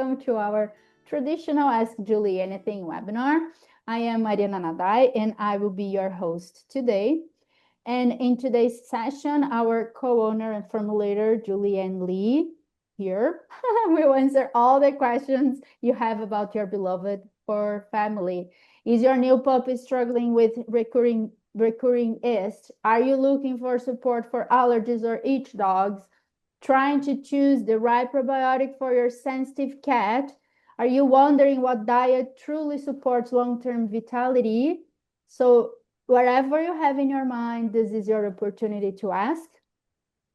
welcome to our traditional Ask Julie Anything webinar. I am Mariana Nadai and I will be your host today. And in today's session, our co-owner and formulator, Julianne Lee, here, will answer all the questions you have about your beloved fur family. Is your new puppy struggling with recurring yeast? Are you looking for support for allergies or itch dogs? Trying to choose the right probiotic for your sensitive cat? Are you wondering what diet truly supports long-term vitality? So whatever you have in your mind, this is your opportunity to ask.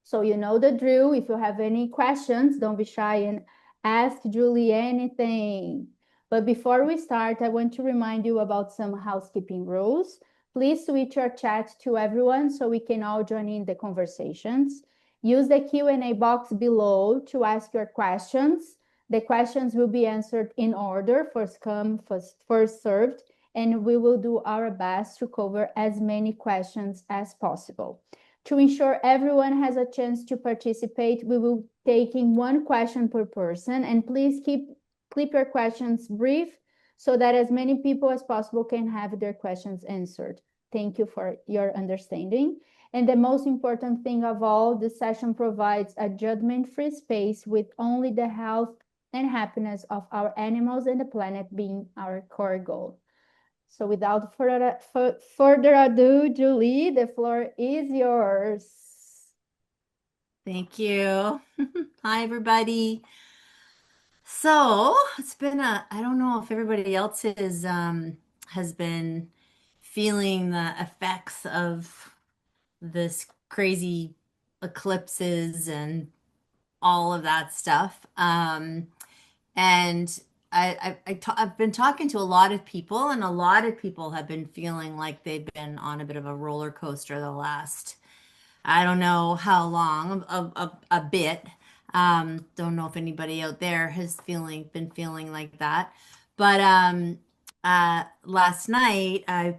So you know the drill. If you have any questions, don't be shy and ask Julie anything. But before we start, I want to remind you about some housekeeping rules. Please switch your chat to everyone so we can all join in the conversations. Use the Q&A box below to ask your questions. The questions will be answered in order, first come, first served, and we will do our best to cover as many questions as possible. To ensure everyone has a chance to participate, we will take in one question per person, and please keep your questions brief so that as many people as possible can have their questions answered. Thank you for your understanding. And the most important thing of all, this session provides a judgment-free space with only the health and happiness of our animals and the planet being our core goal. So without further ado, Julie, the floor is yours. Thank you. Hi, everybody. So it's been I don't know if everybody else has been feeling the effects of this crazy eclipses and all of that stuff. And I've been talking to a lot of people, and a lot of people have been feeling like they've been on a bit of a roller coaster the last, I don't know how long, a bit. Don't know if anybody out there has been feeling like that. But last night I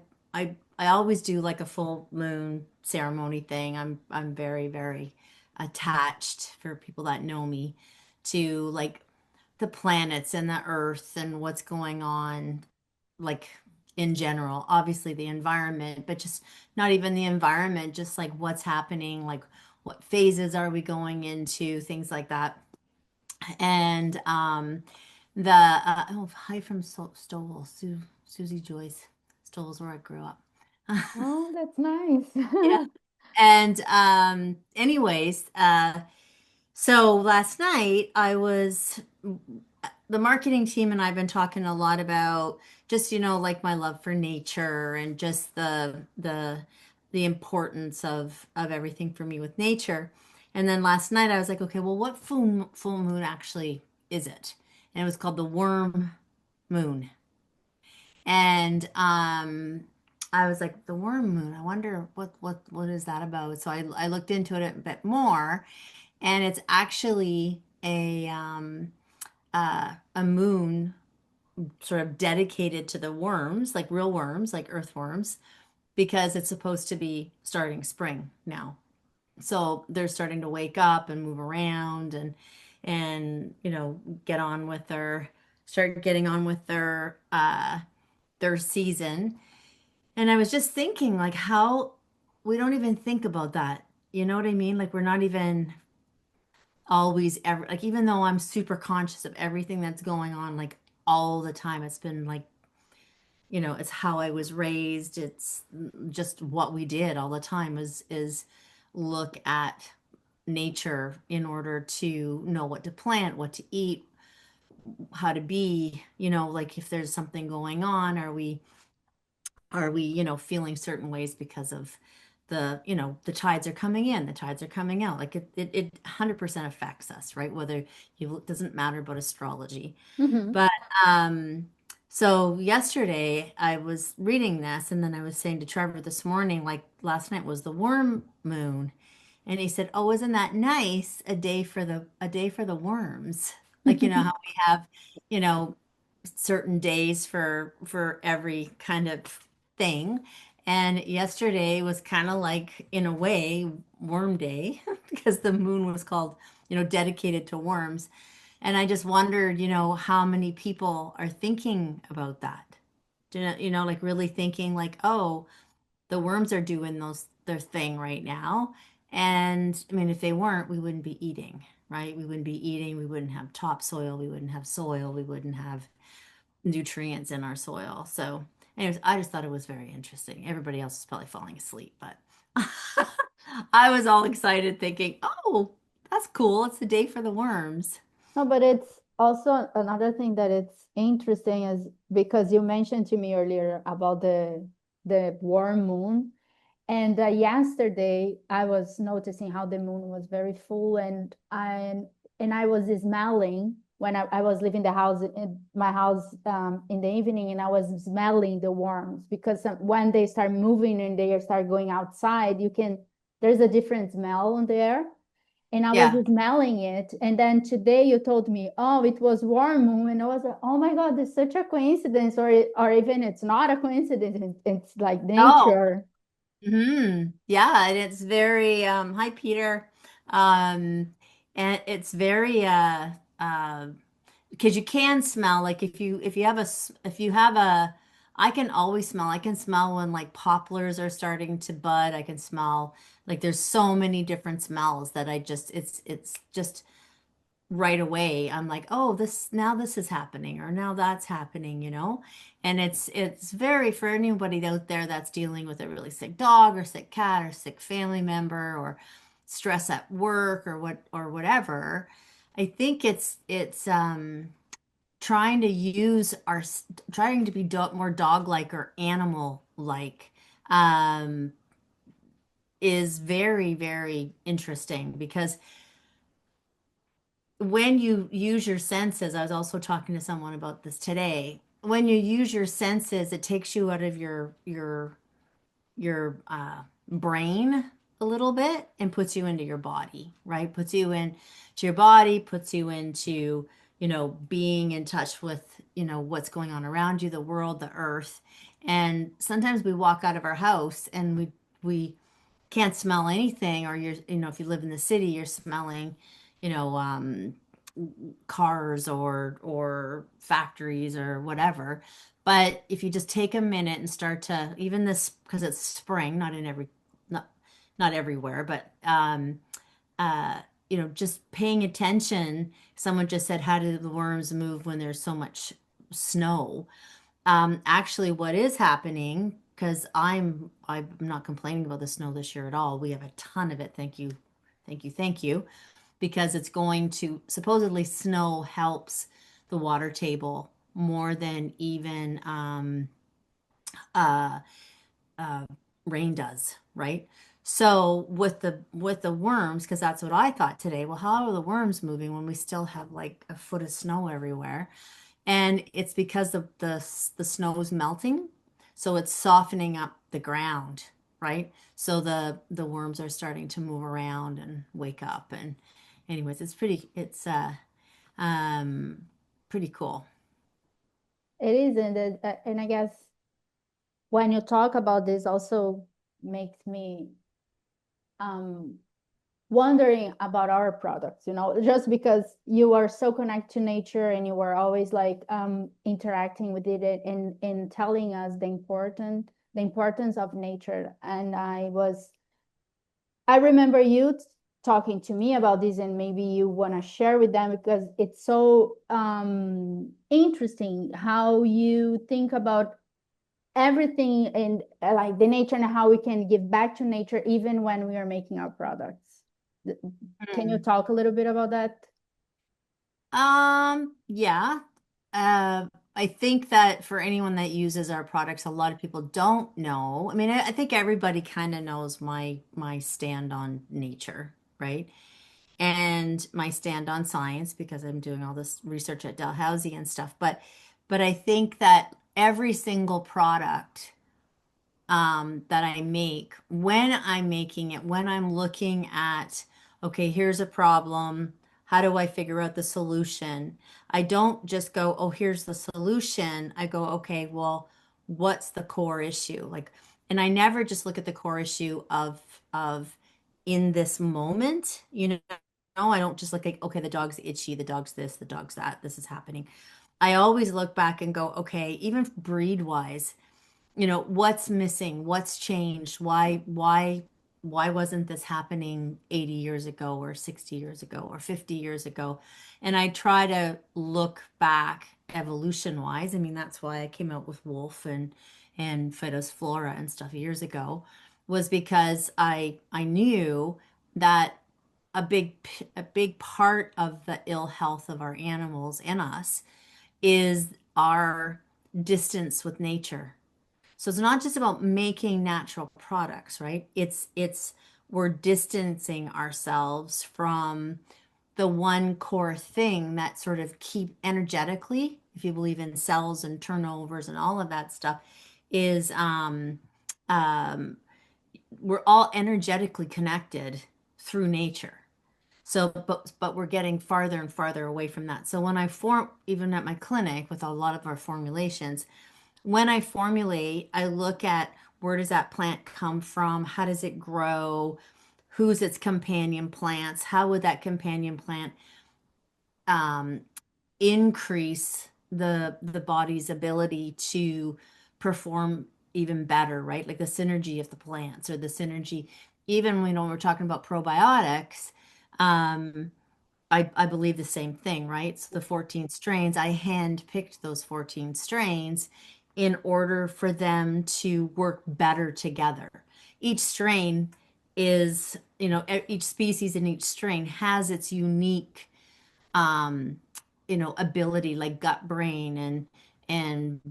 always do like a full moon ceremony thing. I'm very, very attached, for people that know me, to like the planets and the earth and what's going on, like in general, obviously the environment, but just not even the environment, just like what's happening, like what phases are we going into, things like that. And oh, hi from Stowell, Susie Joyce. Stowell's where I grew up. Oh, that's nice. Yeah. And anyways, so last night the marketing team and I've been talking a lot about just, like my love for nature and just the importance of everything for me with nature. And then last night I was like, okay, well, what full moon actually is it? And it was called the worm moon. And I was like, the worm moon, I wonder what is that about? So I looked into it a bit more, and it's actually a moon sort of dedicated to the worms, like real worms, like earthworms, because it's supposed to be starting spring now. So they're starting to wake up and move around and get on with start getting on with their season. And I was just thinking like how we don't even think about that. You know what I mean? Like we're not even always ever, like, even though I'm super conscious of everything that's going on, like all the time, it's been like, it's how I was raised. It's just what we did all the time is look at nature in order to know what to plant, what to eat, how to be, like if there's something going on, are we feeling certain ways because of the tides are coming in, the tides are coming out. Like it 100% affects us, right? Whether it doesn't matter about astrology. Mhm. But so yesterday I was reading this, and then I was saying to Trevor this morning, like last night was the worm moon, and he said, "Oh, isn't that nice? A day for the worms." Like how we have, you know, certain days for every kind of thing. And yesterday was kind of like, in a way, worm day because the moon was called, dedicated to worms. And I just wondered, how many people are thinking about that. Like really thinking like, oh, the worms are doing their thing right now. And I mean, if they weren't, we wouldn't be eating, right? We wouldn't be eating, we wouldn't have topsoil, we wouldn't have soil, we wouldn't have nutrients in our soil. So, anyways, I just thought it was very interesting. Everybody else is probably falling asleep, but I was all excited thinking, oh, that's cool. It's the day for the worms. No, but it's also another thing that it's interesting is because you mentioned to me earlier about the warm moon. And yesterday I was noticing how the moon was very full, and I was smelling when I was leaving the house in my house in the evening, and I was smelling the worms because when they start moving and they start going outside, you can there's a different smell on the air, and I was Yeah. smelling it. And then today you told me, oh, it was warm moon, and I was like, oh my God, it's such a coincidence, or even it's not a coincidence, it's like Oh, nature. yeah, and it's very hi Peter. Um and it's very because you can smell like if you have if you have a I can always smell. I can smell when like poplars are starting to bud. I can smell like there's so many different smells that it's just right away. I'm like, oh, this is happening or now that's happening. And it's very for anybody out there that's dealing with a really sick dog or sick cat or sick family member or stress at work or whatever. I think it's trying to trying to be more dog-like or animal-like um, is very, very interesting because when you use your senses, I was also talking to someone about this today. When you use your senses, it takes you out of your brain a little bit and puts you into your body, right? Puts you into your body, puts you into, being in touch with, what's going on around you, the world, the earth. And sometimes we walk out of our house and we can't smell anything, or if you live in the city, you're smelling, you know, cars or factories or whatever. But if you just take a minute and start to even this because it's spring, not not everywhere, but uh just paying attention. Someone just said, how do the worms move when there's so much snow? Actually, what is happening, because I'm not complaining about the snow this year at all. We have a ton of it. Thank you, thank you, thank you, because it's going to supposedly snow helps the water table more than even uh, uh, rain does, right? So with the worms, because that's what I thought today. Well, how are the worms moving when we still have like a foot of snow everywhere? And it's because the snow is melting, so it's softening up the ground, right? So the worms are starting to move around and wake up. And anyways, it's um pretty cool. It is, and I guess when you talk about this, also makes me um, wondering about our products. Just because you are so connected to nature and you are always like interacting with it and telling us the importance of nature. And I remember you talking to me about this, and maybe you want to share with them because it's so interesting how you think about everything and like the nature and how we can give back to nature even when we are making our products. Can you Hmm. talk a little bit about that? Yeah. Uh, I think that for anyone that uses our products, a lot of people don't know. I mean, I think everybody kind of knows my stand on nature, right? And my stand on science because I'm doing all this research at Dalhousie and stuff. But I think that every single product that I make, when I'm making it, when I'm looking at, okay, here's a problem. How do I figure out the solution? I don't just go, oh, here's the solution. I go, okay, well, what's the core issue? Like, and I never just look at the core issue of in this moment, I don't just look like, okay, the dog's itchy, the dog's this, the dog's that, this is happening. I always look back and go, okay, even breed wise, what's missing, what's changed, why wasn't this happening 80 years ago or 60 years ago or 50 years ago? And I try to look back evolution wise. I mean, that's why I came out with wolf and phytophthora and stuff years ago, was because I knew that a big part of the ill health of our animals and us is our distance with nature. So it's not just about making natural products, right? It's we're distancing ourselves from the one core thing that sort of keep energetically, if you believe in cells and turnovers and all of that stuff, is um, we're all energetically connected through nature. So, but we're getting farther and farther away from that. So when I form, even at my clinic with a lot of our formulations, when I formulate, I look at where does that plant come from? How does it grow? Who's its companion plants? How would that companion plant um, increase the body's ability to perform even better, right? Like the synergy of the plants or the synergy, even when we're talking about probiotics, um, I believe the same thing, right? So the 14 strains, I hand picked those 14 strains in order for them to work better together. Each strain is, each species in each strain has its unique, um, ability, like gut brain and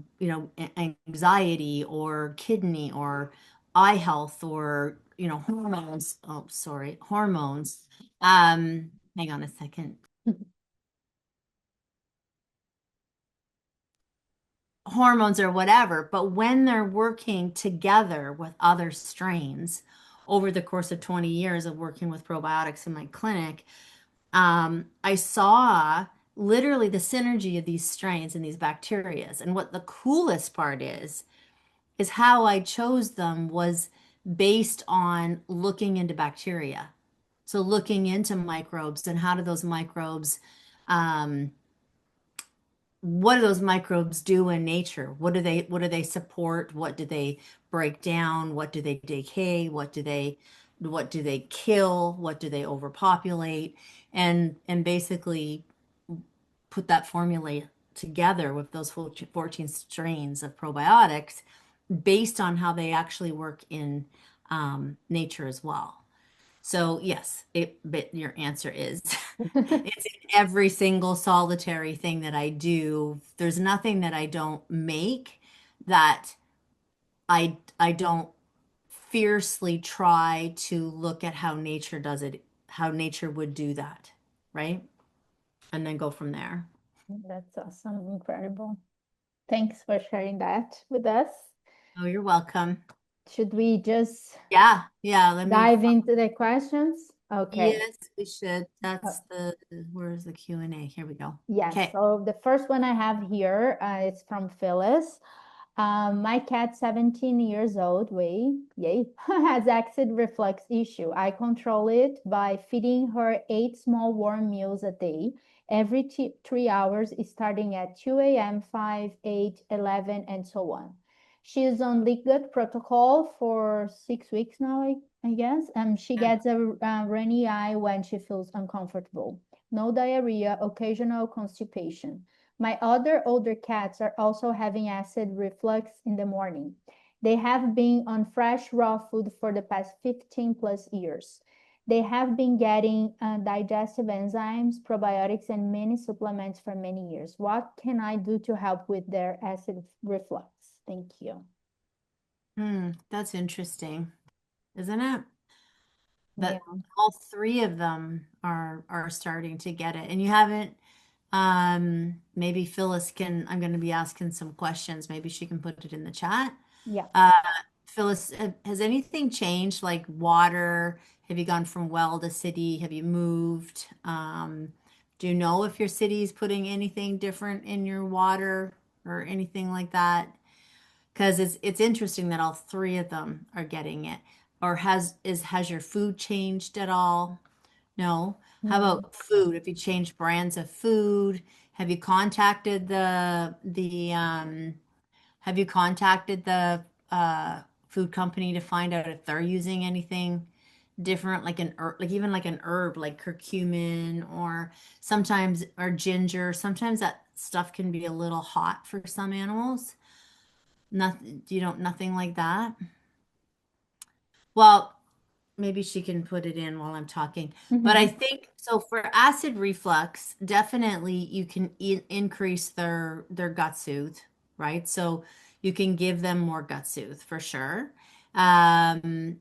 anxiety or kidney or eye health or hormones. Oh, sorry, hormones. Hang on a second. Hormones or whatever, but when they're working together with other strains over the course of 20 years of working with probiotics in my clinic, I saw literally the synergy of these strains and these bacterias. And what the coolest part is how I chose them was based on looking into bacteria. So looking into microbes and how do those microbes, um, what do those microbes do in nature? What do they support? What do they break down? What do they decay? What do they kill? What do they overpopulate? And basically put that formula together with those 14 strains of probiotics based on how they actually work in nature as well. So yes, but your answer is it's in every single solitary thing that I do. There's nothing that I don't make that I don't fiercely try to look at how nature does it, how nature would do that, right? And then go from there. That's awesome, incredible. Thanks for sharing that with us. Oh, you're welcome. Should we just Yeah, yeah, dive into the questions? Okay. yes, we should. Uh, Where's the Q&A? Here we go. yes. Okay. So the first one I have here is from Phyllis. My cat, 17 years old, yay, has acid reflux issue. I control it by feeding her 8 small warm meals a day, every 3 hours, starting at 2 a.m., 5, 8, 11, and so on. She is on liquid protocol for 6 weeks now, I guess. She gets a runny eye when she feels uncomfortable. No diarrhea, occasional constipation. My other older cats are also having acid reflux in the morning. They have been on fresh raw food for the past 15 plus years. They have been getting digestive enzymes, probiotics, and many supplements for many years. What can I do to help with their acid reflux? Thank you. That's interesting, isn't it? Yeah. That all three of them are starting to get it. And you haven't, maybe Phyllis can, I'm going to be asking some questions. Maybe she can put it in the chat. Yeah. Uh, Phyllis, has anything changed, like water? Have you gone from well to city? Have you moved? Do you know if your city is putting anything different in your water or anything like that? Because it's interesting that all three of them are getting it. Or has your food changed at all? No. How Mm. about food? If you change brands of food, have you contacted have you contacted the food company to find out if they're using anything different, like an herb, like even like an herb, like curcumin or sometimes or ginger. Sometimes that stuff can be a little hot for some animals. Nothing, you don't, nothing like that. Well, maybe she can put it in while I'm talking. But I Mhm. think so for acid reflux, definitely you can increase their gut soothe, right? So you can give them more gut soothe for sure. And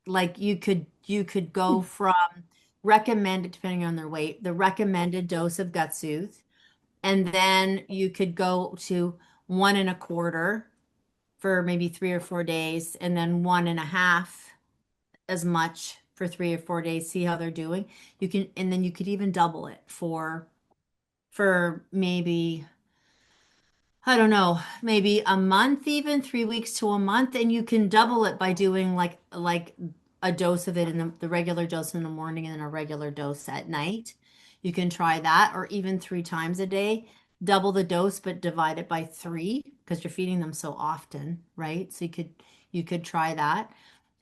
like you could go from recommended, depending on their weight, the recommended dose of gut soothe, and then you could go to 1.25 for maybe 3 or 4 days, and then 1.5 as much for 3 or 4 days, see how they're doing. You can, and then you could even double it for maybe, I don't know, maybe a month, even 3 weeks to a month, and you can double it by doing like a dose of it in the regular dose in the morning and then a regular dose at night. You can try that, or even 3 times a day. Double the dose, but divide it by three because you're feeding them so often, right? So you could try that.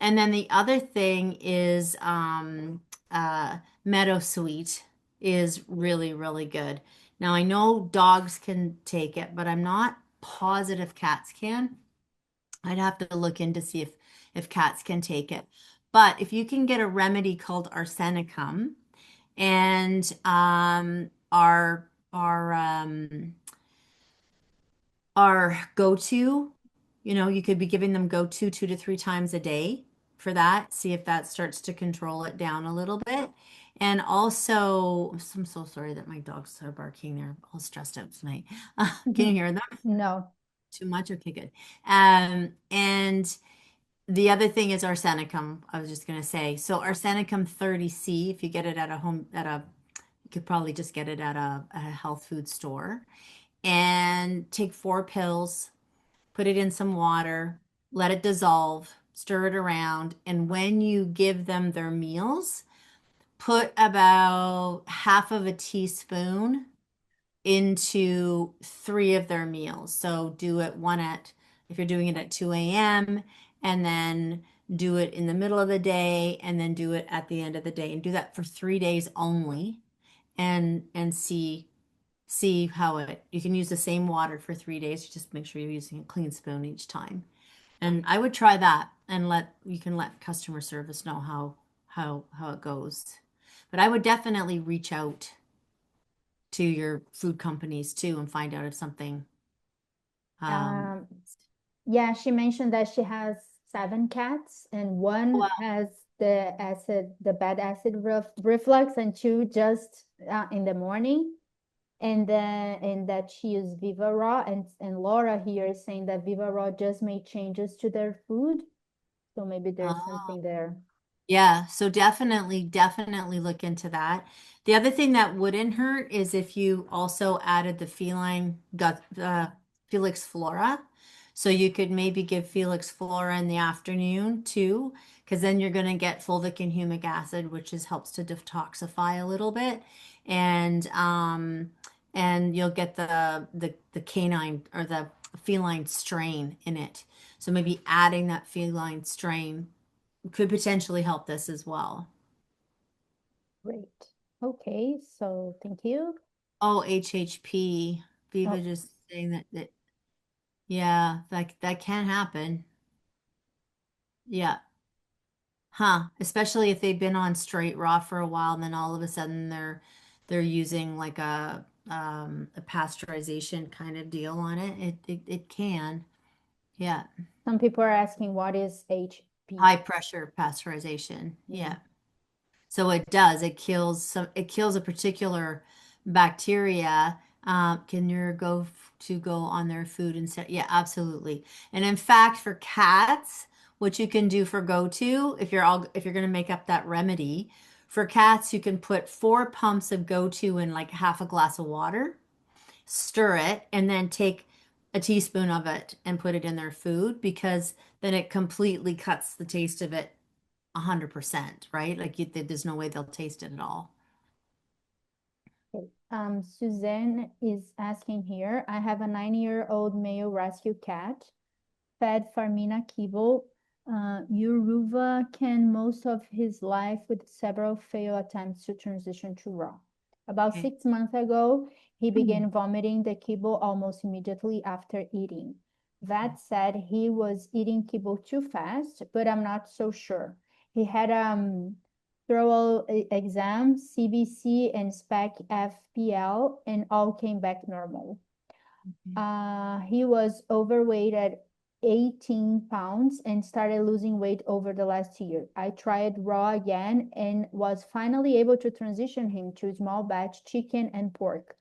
And then the other thing is Meadow Sweet is really, really good. Now I know dogs can take it, but I'm not positive cats can. I'd have to look in to see if cats can take it. But if you can get a remedy called arsenicum and our go-to, you could be giving them go-to 2 to 3 times a day for that. See if that starts to control it down a little bit. And also, I'm so sorry that my dogs are barking. They're all stressed out tonight. Can you Mhm. hear them? No. Too much? Okay, good. And the other thing is arsenicum. I was just gonna say. So arsenicum 30C, if you get it at a home, you could probably just get it at a health food store. And take 4 pills, put it in some water, let it dissolve, stir it around, and when you give them their meals, put about half of a teaspoon into 3 of their meals. So do it if you're doing it at 2 a.m., and then do it in the middle of the day, and then do it at the end of the day, and do that for 3 days only, and see how you can use the same water for 3 days. Just make sure you're using a clean spoon each time. And I would try that and you can let customer service know how it goes. But I would definitely reach out to your food companies too and find out if something um Um, yeah, she mentioned that she has 7 cats, and one well, has the bad acid reflux, and two just in the morning. And that she used Viva Raw, and Laura here is saying that Viva Raw just made changes to their food, so maybe there's oh, something there. yeah, so definitely look into that. The other thing that wouldn't hurt is if you also added the feline gut, Felix Flora. So you could maybe give Felix Flora in the afternoon too, because then you're going to get fulvic and humic acid, which helps to detoxify a little bit, and you'll get the canine or the feline strain in it. So maybe adding that feline strain could potentially help this as well. Great. Okay, so thank you. Oh, HHP. Viva Oh, just saying that yeah, that can happen. Yeah. Huh. Especially if they've been on straight raw for a while and then all of a sudden they're using like a pasteurization kind of deal on it. It can. Yeah. some people are asking what is HP. High pressure pasteurization. Yeah. Yeah. So it does. It kills a particular bacteria. Can your go on their food instead? Yeah, absolutely. And in fact, for cats, what you can do for go to, if you're gonna make up that remedy, for cats, you can put 4 pumps of go to in like half a glass of water, stir it, and then take a teaspoon of it and put it in their food because then it completely cuts the taste of it 100%, right? Like there's no way they'll taste it at all. Okay. Suzanne is asking here, I have a 9-year-old male rescue cat, fed Farmina kibble, Uruva can most of his life with several failed attempts to transition to raw. About Okay. 6 months ago, he Hmm. began vomiting the kibble almost immediately after eating. Vet said he was eating kibble too fast, but I'm not so sure. He had thorough exam, CBC, and SPEC FPL, and all came back normal. He was overweight at 18 pounds and started losing weight over the last year. I tried raw again and was finally able to transition him to small batch chicken and pork.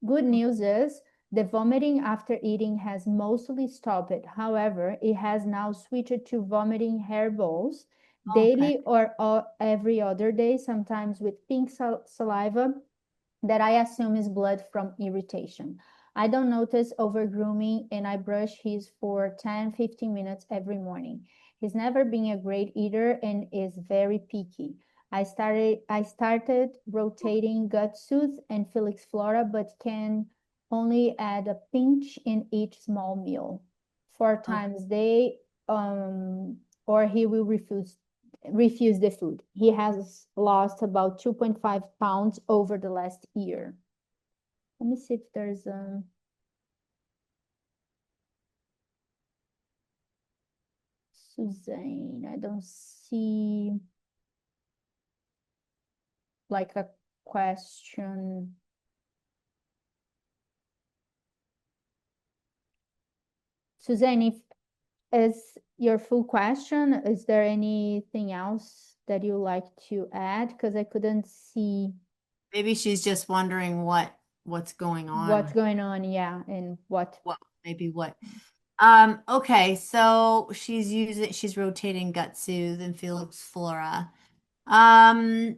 Good news is the vomiting after eating has mostly stopped. However, it has now switched to vomiting hairballs Okay. daily or every other day, sometimes with pink saliva that I assume is blood from irritation. I don't notice over grooming and I brush his for 10-15 minutes every morning. He's never been a great eater and is very picky. I started rotating gut soothe and Felix Flora, but can only add a pinch in each small meal. Four Okay. times a day, or he will refuse the food. He has lost about 2.5 pounds over the last year. Let me see if there's Suzanne. I don't see like a question. Suzanne, if is your full question, is there anything else that you like to add? Because I couldn't see Maybe she's just wondering what's going what's on. going on, yeah, and what. What maybe what okay, so she's rotating gut soothe and Felix Flora. Um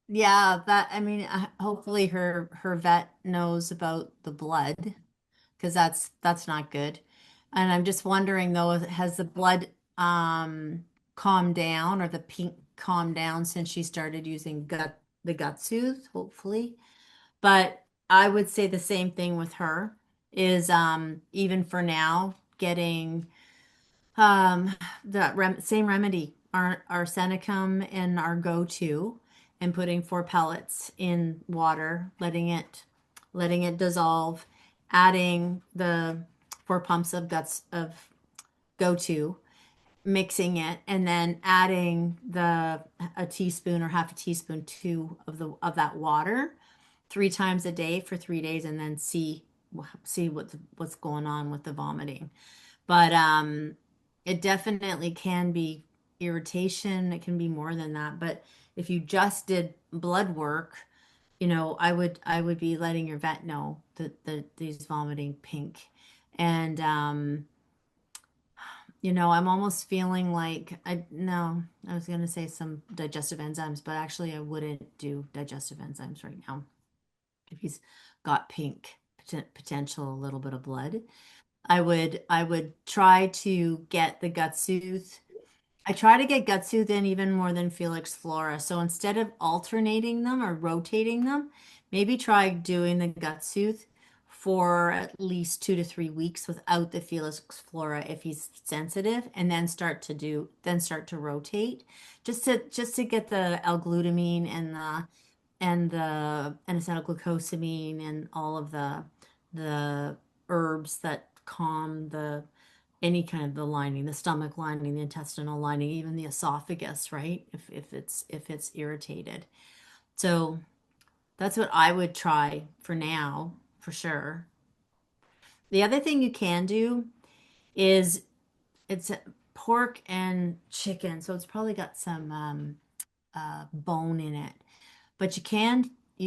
yeah, that I mean hopefully her vet knows about the blood because that's not good. And I'm just wondering though, has the blood calmed down or the pink calmed down since she started using the gut soothe, hopefully. But I would say the same thing with her is even for now getting um the same remedy, our arsenicum and our go-to, and putting 4 pellets in water, letting it dissolve, adding the 4 pumps of guts of go-to, mixing it, and then adding the a teaspoon or half a teaspoon two of that water 3 times a day for 3 days, and then see what's going on with the vomiting. But it definitely can be irritation. It can be more than that. But if you just did blood work, I would be letting your vet know that these vomiting pink. And I'm almost feeling like I was gonna say some digestive enzymes, but actually I wouldn't do digestive enzymes right now if he's got pink potential, a little bit of blood. I would try to get the gut soothe. I try to get gut soothe in even more than Felix Flora. So instead of alternating them or rotating them, maybe try doing the gut soothe for at least 2 to 3 weeks without the Felix Flora if he's sensitive, and then start to rotate just to get the L-glutamine and the N-acetylglucosamine and all of the herbs that calm the any kind of the lining, the stomach lining, the intestinal lining, even the esophagus, right? If it's irritated. So that's what I would try for now, for sure. The other thing you can do is it's pork and chicken, so it's probably got some bone in it. But you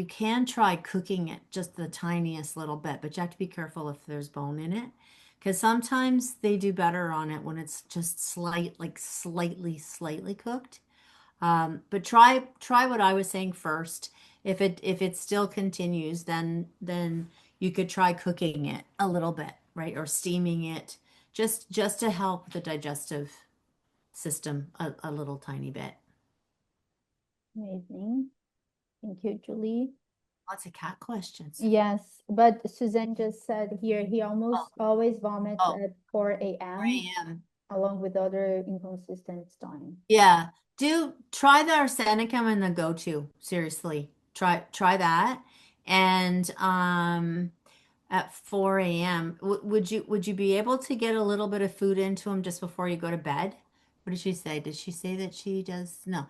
can try cooking it just the tiniest little bit, but you have to be careful if there's bone in it. Because sometimes they do better on it when it's just like slightly cooked. But try what I was saying first. If it still continues, then you could try cooking it a little bit, right? Or steaming it, just to help the digestive system a little tiny bit. Amazing. Thank you, Julie. Lots of cat questions. Yes, but Suzanne just said here he Oh, almost always vomits oh, at 4 3 a.m. a.m. along with other inconsistent time. Yeah. Do try the arsenicum and the go-to. Seriously. Try that. And at 4 a.m. Would you be able to get a little bit of food into him just before you go to bed? What did she say? Did she say that she does? No.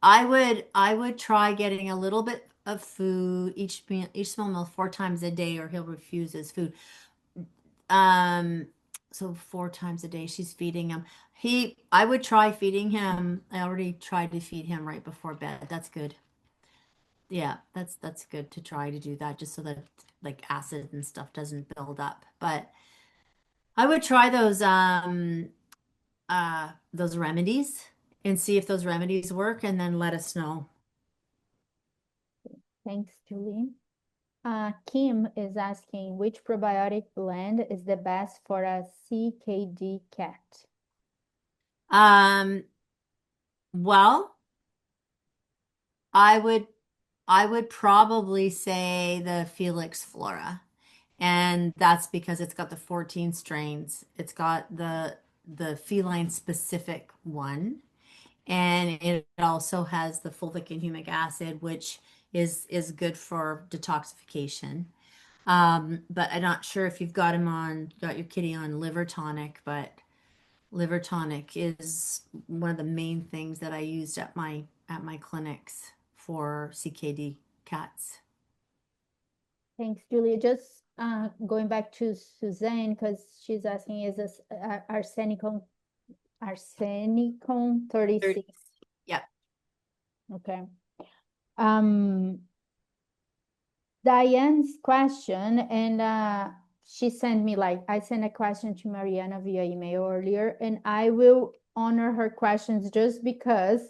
I would try getting a little bit of food each small meal 4 times a day, or he'll refuse his food. Um, so 4 times a day she's feeding him. I would try feeding him. I already tried to feed him right before bed. That's good. Yeah, that's good to try to do that just so that like acid and stuff doesn't build up. But I would try those remedies and see if those remedies work and then let us know. Thanks, Julie. Kim is asking which probiotic blend is the best for a CKD cat? Um, well, I would I would probably say the Felix Flora. And that's because it's got the 14 strains. It's got the feline specific one, and it also has the fulvic and humic acid, which is good for detoxification. But I'm not sure if you've got your kitty on liver tonic, but liver tonic is one of the main things that I used at my clinics for CKD cats. Thanks, Julie. Just going back to Suzanne because she's asking is this arsenicum 30, 36? yeah. Okay. Um, Diane's question, and she sent me like I sent a question to Mariana via email earlier, and I will honor her questions just because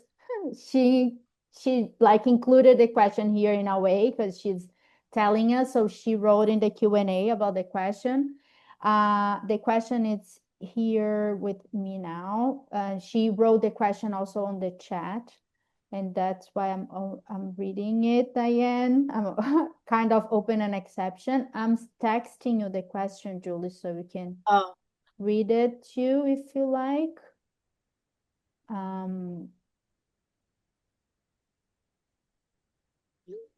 she she like included the question here in a way because she's telling us. So she wrote in the Q&A about the question. The question is here with me now. She wrote the question also on the chat. And that's why I'm reading it, Diane. I'm kind of open an exception. I'm texting you the question, Julie, so we can Oh, read it too if you like.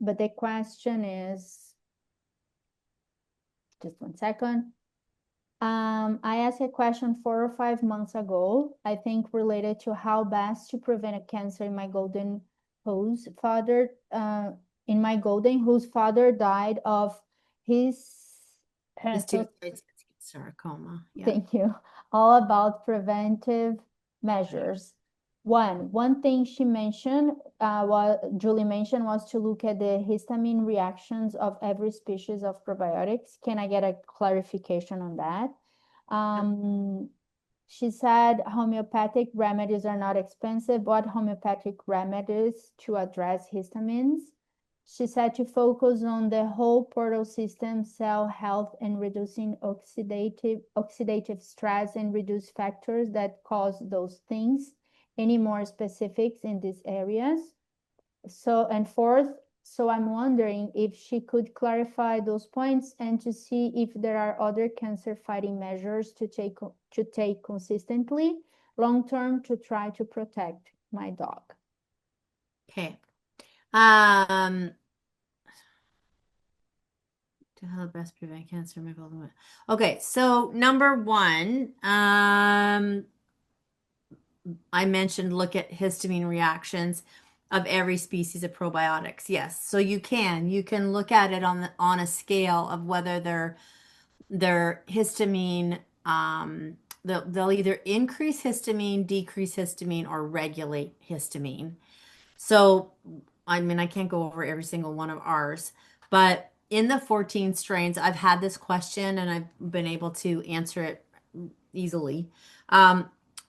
But the question is, just 1 second. I asked a question 4 or 5 months ago, I think related to how best to prevent a cancer in my golden whose father, whose father died of his, his so two sarcoma. Yeah. thank you. All about preventive measures. One thing she mentioned, what Julie mentioned, was to look at the histamine reactions of every species of probiotics. Can I get a clarification on that? She said homeopathic remedies are not expensive. What homeopathic remedies to address histamines? She said to focus on the whole portal system, cell health, and reducing oxidative stress and reduce factors that cause those things. Any more specifics in these areas? So, and fourth, so I'm wondering if she could clarify those points and to see if there are other cancer fighting measures to take consistently long term to try to protect my dog. Okay. Um, to help best prevent cancer, make all the way. Okay, so number one, I mentioned look at histamine reactions of every species of probiotics. Yes, so you can look at it on a scale of whether their histamine they'll either increase histamine, decrease histamine, or regulate histamine. So, I mean, I can't go over every single one of ours, but in the 14 strains, I've had this question and I've been able to answer it easily.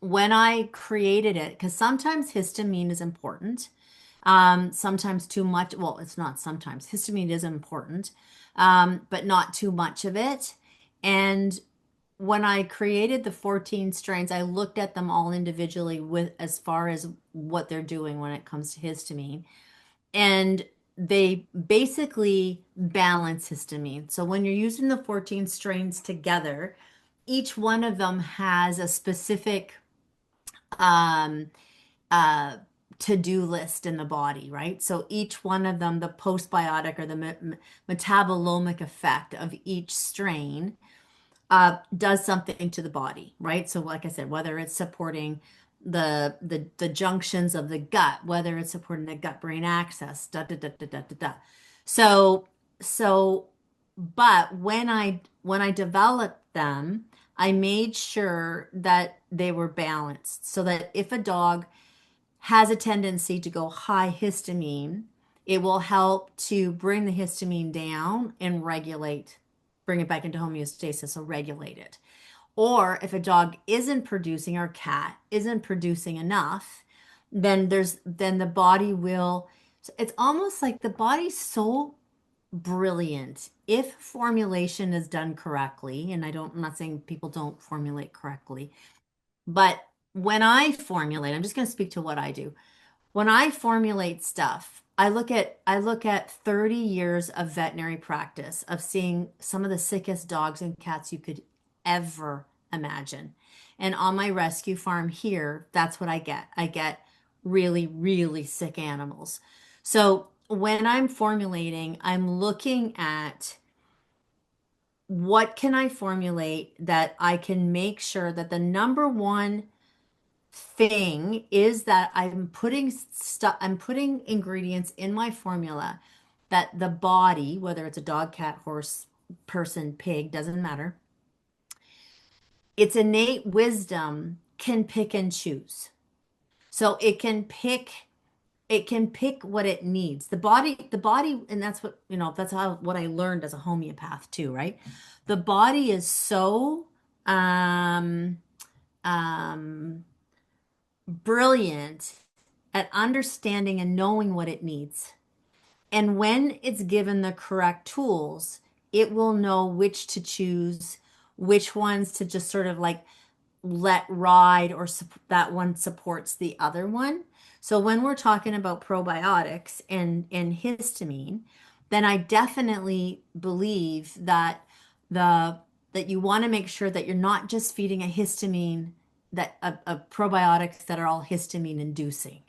When I created it, because sometimes histamine is important, sometimes too much. Well, it's not sometimes. Histamine is important, but not too much of it. And when I created the 14 strains, I looked at them all individually with as far as what they're doing when it comes to histamine. and they basically balance histamine. So when you're using the 14 strains together, each one of them has a specific um, uh, to-do list in the body, right? So each one of them, the postbiotic or the metabolomic effect of each strain does something to the body, right? So like I said, whether it's supporting the junctions of the gut, whether it's supporting the gut-brain axis, da da da da da da da. So so, but when I developed them, I made sure that they were balanced so that if a dog has a tendency to go high histamine, it will help to bring the histamine down and regulate, bring it back into homeostasis or regulate it. Or if a dog isn't producing or cat isn't producing enough, then the body will, it's almost like the body's so brilliant if formulation is done correctly. And I'm not saying people don't formulate correctly, but when I formulate, I'm just going to speak to what I do. When I formulate stuff, I look at 30 years of veterinary practice of seeing some of the sickest dogs and cats you could ever imagine. And on my rescue farm here, that's what I get. I get really, really sick animals. So when I'm formulating, I'm looking at what can I formulate that I can make sure that the number one thing is that I'm putting ingredients in my formula that the body, whether it's a dog, cat, horse, person, pig, doesn't matter, its innate wisdom can pick and choose. So it can pick what it needs. The body, and that's that's how what I learned as a homeopath too, right? The body is so um um brilliant at understanding and knowing what it needs. And when it's given the correct tools, it will know which to choose, which ones to just sort of like let ride, or that one supports the other one. So when we're talking about probiotics and histamine, then I definitely believe the that you want to make sure that you're not just feeding a histamine a probiotics that are all histamine inducing.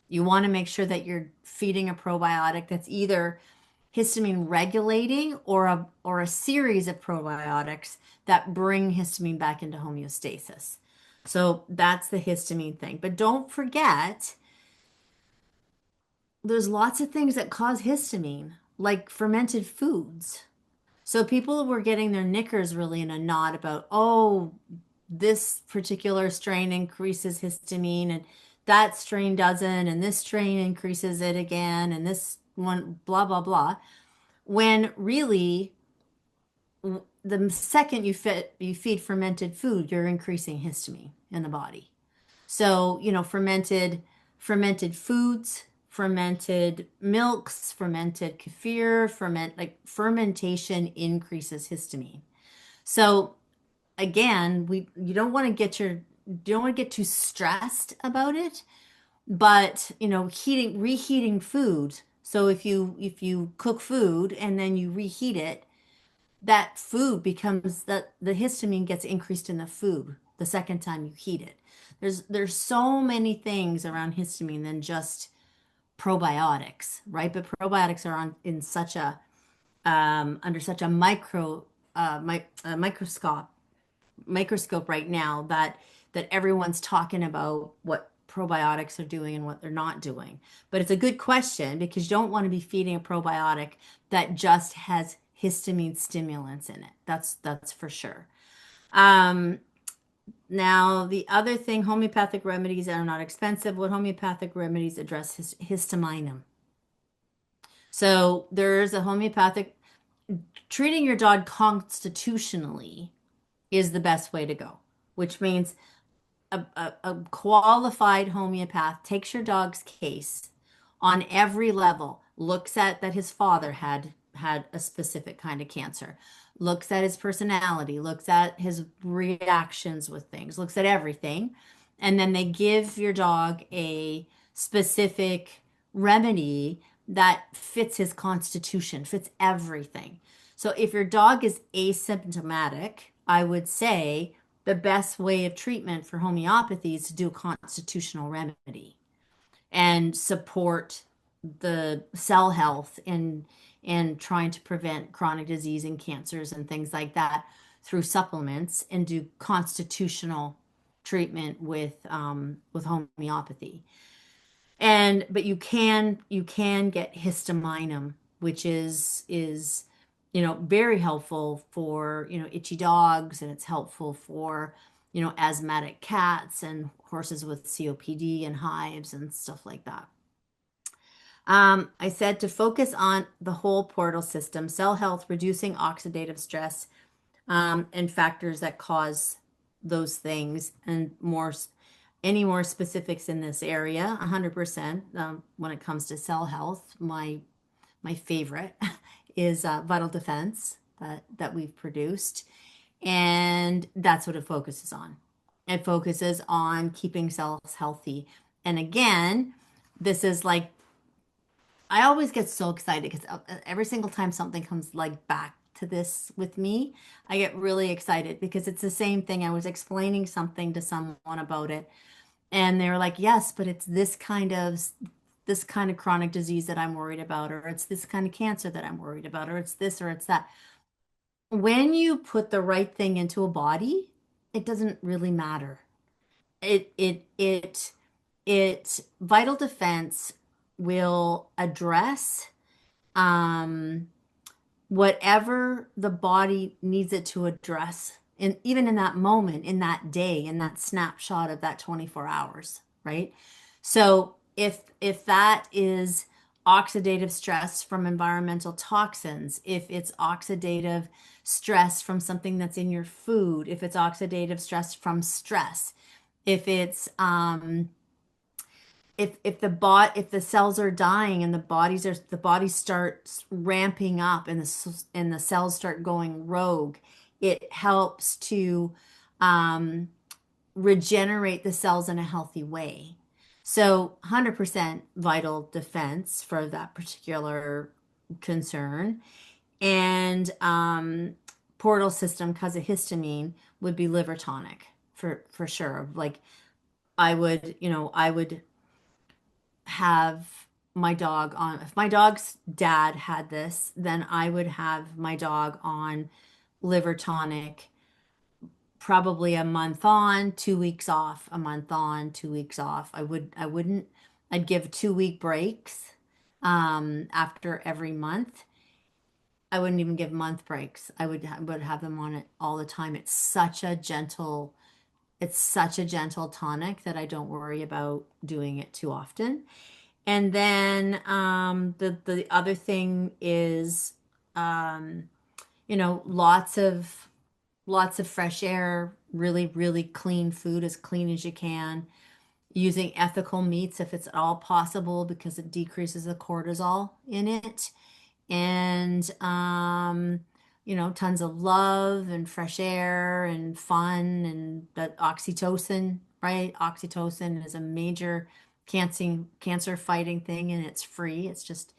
You want to make sure that you're feeding a probiotic that's either histamine regulating or a series of probiotics that bring histamine back into homeostasis. So that's the histamine thing. But don't forget, there's lots of things that cause histamine, like fermented foods. So people were getting their knickers really in a knot about, oh, this particular strain increases histamine and that strain doesn't, and this strain increases it again, and this one, blah, blah, blah. When really, the second you feed fermented food, you're increasing histamine in the body. So, fermented foods, fermented milks, fermented kefir, fermentation increases histamine. So again, you don't want to get too stressed about it, but reheating food. So if you cook food and then you reheat it, that food becomes that the histamine gets increased in the food the second time you heat it. There's so many things around histamine than just probiotics, right? But probiotics are on in such a under such a microscope right now that everyone's talking about what probiotics are doing and what they're not doing. But it's a good question because you don't want to be feeding a probiotic that just has histamine stimulants in it. That's for sure. Um, Now, the other thing, homeopathic remedies are not expensive. What homeopathic remedies address histamine? So there's a homeopathic treating your dog constitutionally is the best way to go, which means a qualified homeopath takes your dog's case on every level, looks at that his father had a specific kind of cancer, looks at his personality, looks at his reactions with things, looks at everything, and then they give your dog a specific remedy that fits his constitution, fits everything. So if your dog is asymptomatic, I would say the best way of treatment for homeopathy is to do a constitutional remedy and support the cell health and trying to prevent chronic disease and cancers and things like that through supplements, and do constitutional treatment with homeopathy. And but you can get histaminum, which is very helpful for itchy dogs, and it's helpful for asthmatic cats and horses with COPD and hives and stuff like that. I said to focus on the whole portal system, cell health, reducing oxidative stress, and factors that cause those things, and any more specifics in this area, 100%. When it comes to cell health, my favorite is Vital Defense that we've produced, and that's what it focuses on. It focuses on keeping cells healthy. And again, this is like, I always get so excited because every single time something comes like back to this with me, I get really excited because it's the same thing. I was explaining something to someone about it, and they were like, "Yes, but it's this kind of chronic disease that I'm worried about, or it's this kind of cancer that I'm worried about, or it's this or it's that." When you put the right thing into a body, it doesn't really matter. It Vital Defense will address um, whatever the body needs it to address, and even in that moment, in that day, in that snapshot of that 24 hours, right? So if that is oxidative stress from environmental toxins, if it's oxidative stress from something that's in your food, if it's oxidative stress from stress, if it's if the cells are dying and the body starts ramping up, and the cells start going rogue, it helps to um, regenerate the cells in a healthy way. So 100% Vital Defense for that particular concern. And portal system, because of histamine, would be liver tonic for sure. Like I would have my dog on, if my dog's dad had this, then I would have my dog on liver tonic, probably a month on, 2 weeks off, a month on, 2 weeks off. I'd give 2 week breaks after every month. I wouldn't even give month breaks. I would have them on it all the time. It's such a gentle tonic that I don't worry about doing it too often. And then the other thing is lots of fresh air, really, really clean food, as clean as you can, using ethical meats if it's at all possible because it decreases the cortisol in it. And tons of love and fresh air and fun, and that oxytocin, right? Oxytocin is a major cancer fighting thing, and it's free. It's just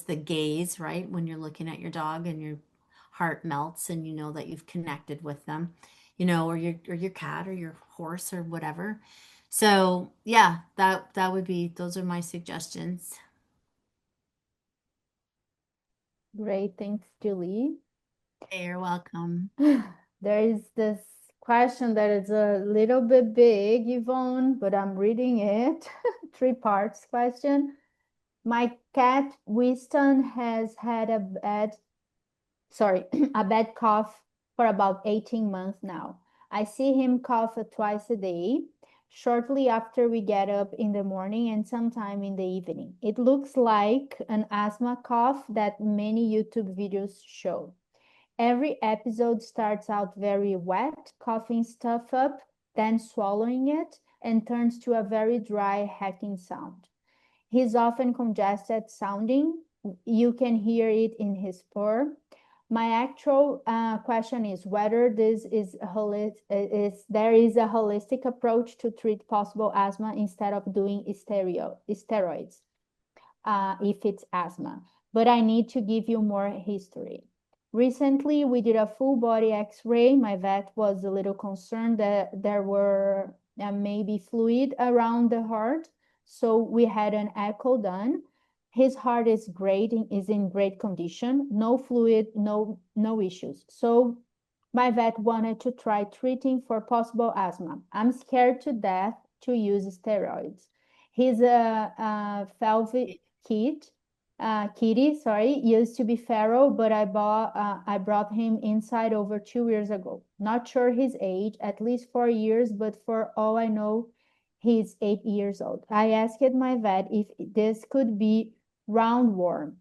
the gaze, right? When you're looking at your dog and your heart melts and you know that you've connected with them, or your cat or your horse or whatever. So yeah, that would be, those are my suggestions. Great, thanks, Julie. You're welcome. There is this question that is a little bit big, Yvonne, but I'm reading it. Three parts question. My cat Winston has had a bad cough for about 18 months now. I see him cough twice a day, shortly after we get up in the morning and sometime in the evening. It looks like an asthma cough that many YouTube videos show. Every episode starts out very wet, coughing stuff up, then swallowing it, and turns to a very dry, hacking sound. He's often congested sounding. You can hear it in his purr. My actual question is whether there is a holistic approach to treat possible asthma instead of doing steroids. if it's asthma, but I need to give you more history. Recently, we did a full body x-ray. My vet was a little concerned that there were maybe fluid around the heart. So we had an echo done. His heart is great, is in great condition, no fluid, no issues. So my vet wanted to try treating for possible asthma. I'm scared to death to use steroids. His Velvet Kitty, sorry, used to be feral, but I brought him inside over 2 years ago. Not sure his age, at least 4 years, but for all I know, he's 8 years old. I asked my vet if this could be roundworm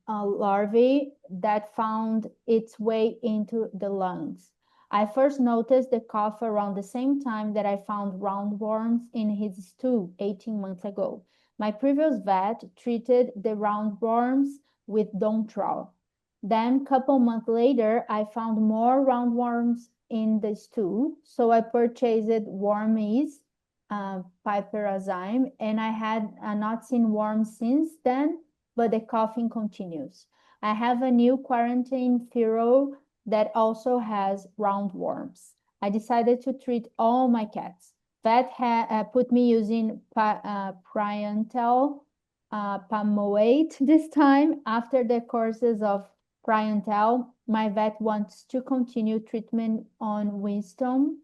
larvae that found its way into the lungs. I first noticed the cough around the same time that I found roundworms in his stool 18 months ago. My previous vet treated the roundworms with Dontrol. Then, couple months later, I found more roundworms in the stool, so I purchased Wormies piperazine, and I had not seen worms since then, but the coughing continues. I have a new quarantine Firo that also has roundworms. I decided to treat all my cats. Vet put me using Priantel pamoate this time. After the courses of Priantel, my vet wants to continue treatment on Winston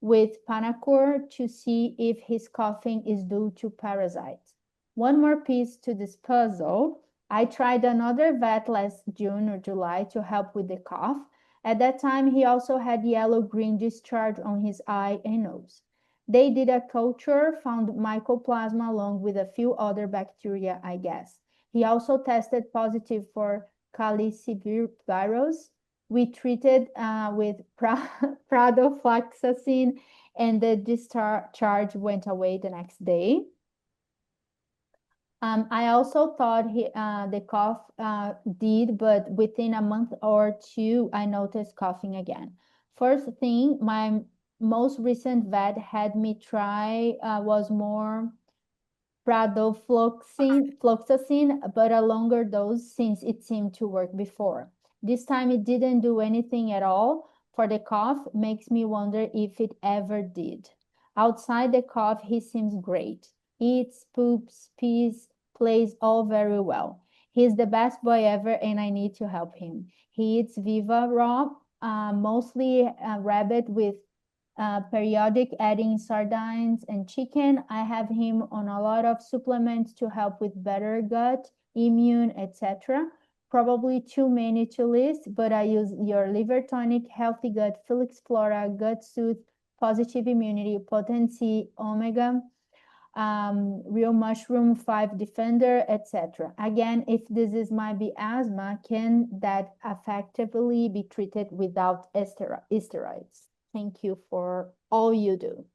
with Panacur to see if his coughing is due to parasites. One more piece to this puzzle. I tried another vet last June or July to help with the cough. At that time, he also had yellow-green discharge on his eye and nose. They did a culture, found mycoplasma along with a few other bacteria, I guess. He also tested positive for calicivirus. We treated with pradofloxacin, and the discharge went away the next day. I also thought the cough did, but within a month or two, I noticed coughing again. First thing, my most recent vet had me try was more pradofloxacin, but a longer dose since it seemed to work before. This time it didn't do anything at all for the cough, makes me wonder if it ever did. Outside the cough, he seems great. Eats, poops, pees, plays all very well. He's the best boy ever and I need to help him. He eats Viva raw, mostly rabbit with periodic adding sardines and chicken. I have him on a lot of supplements to help with better gut, immune, etc. Probably too many to list, but I use your liver tonic, healthy gut, Felix Flora, gut soothe, positive immunity, potency, omega, real mushroom 5 defender, etc. Again, if this is might be asthma, can that effectively be treated without steroids? Thank you for all you do.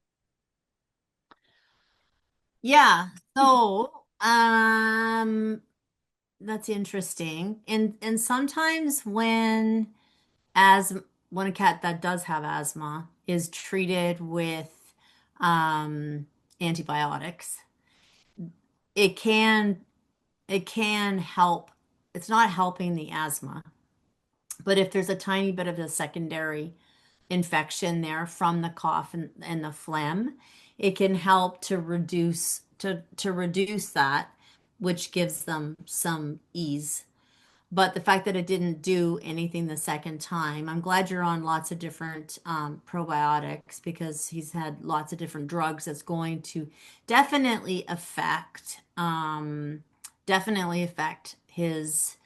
Yeah. So, that's interesting. And sometimes when a cat that does have asthma is treated with um antibiotics, it can it can help. It's not helping the asthma, but if there's a tiny bit of a secondary infection there from the cough and the phlegm, it can help to reduce that, which gives them some ease. But the fact that it didn't do anything the second time, I'm glad you're on lots of different probiotics because he's had lots of different drugs that's going to definitely affect his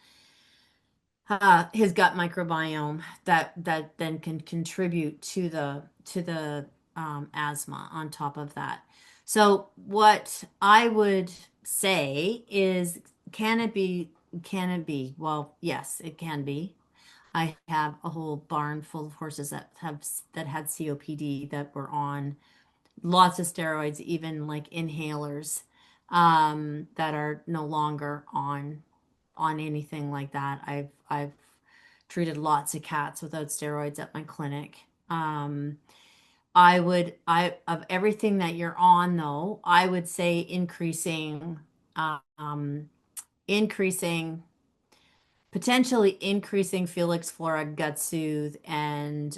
gut microbiome that then can contribute to the asthma on top of that. So what I would say is, can it be? Can it be? Well, yes, it can be. I have a whole barn full of horses that had COPD that were on lots of steroids, even like inhalers, that are no longer on anything like that. I've treated lots of cats without steroids at my clinic. of everything that you're on though, I would say um, increasing, potentially increasing Felix Flora Gut Soothe and,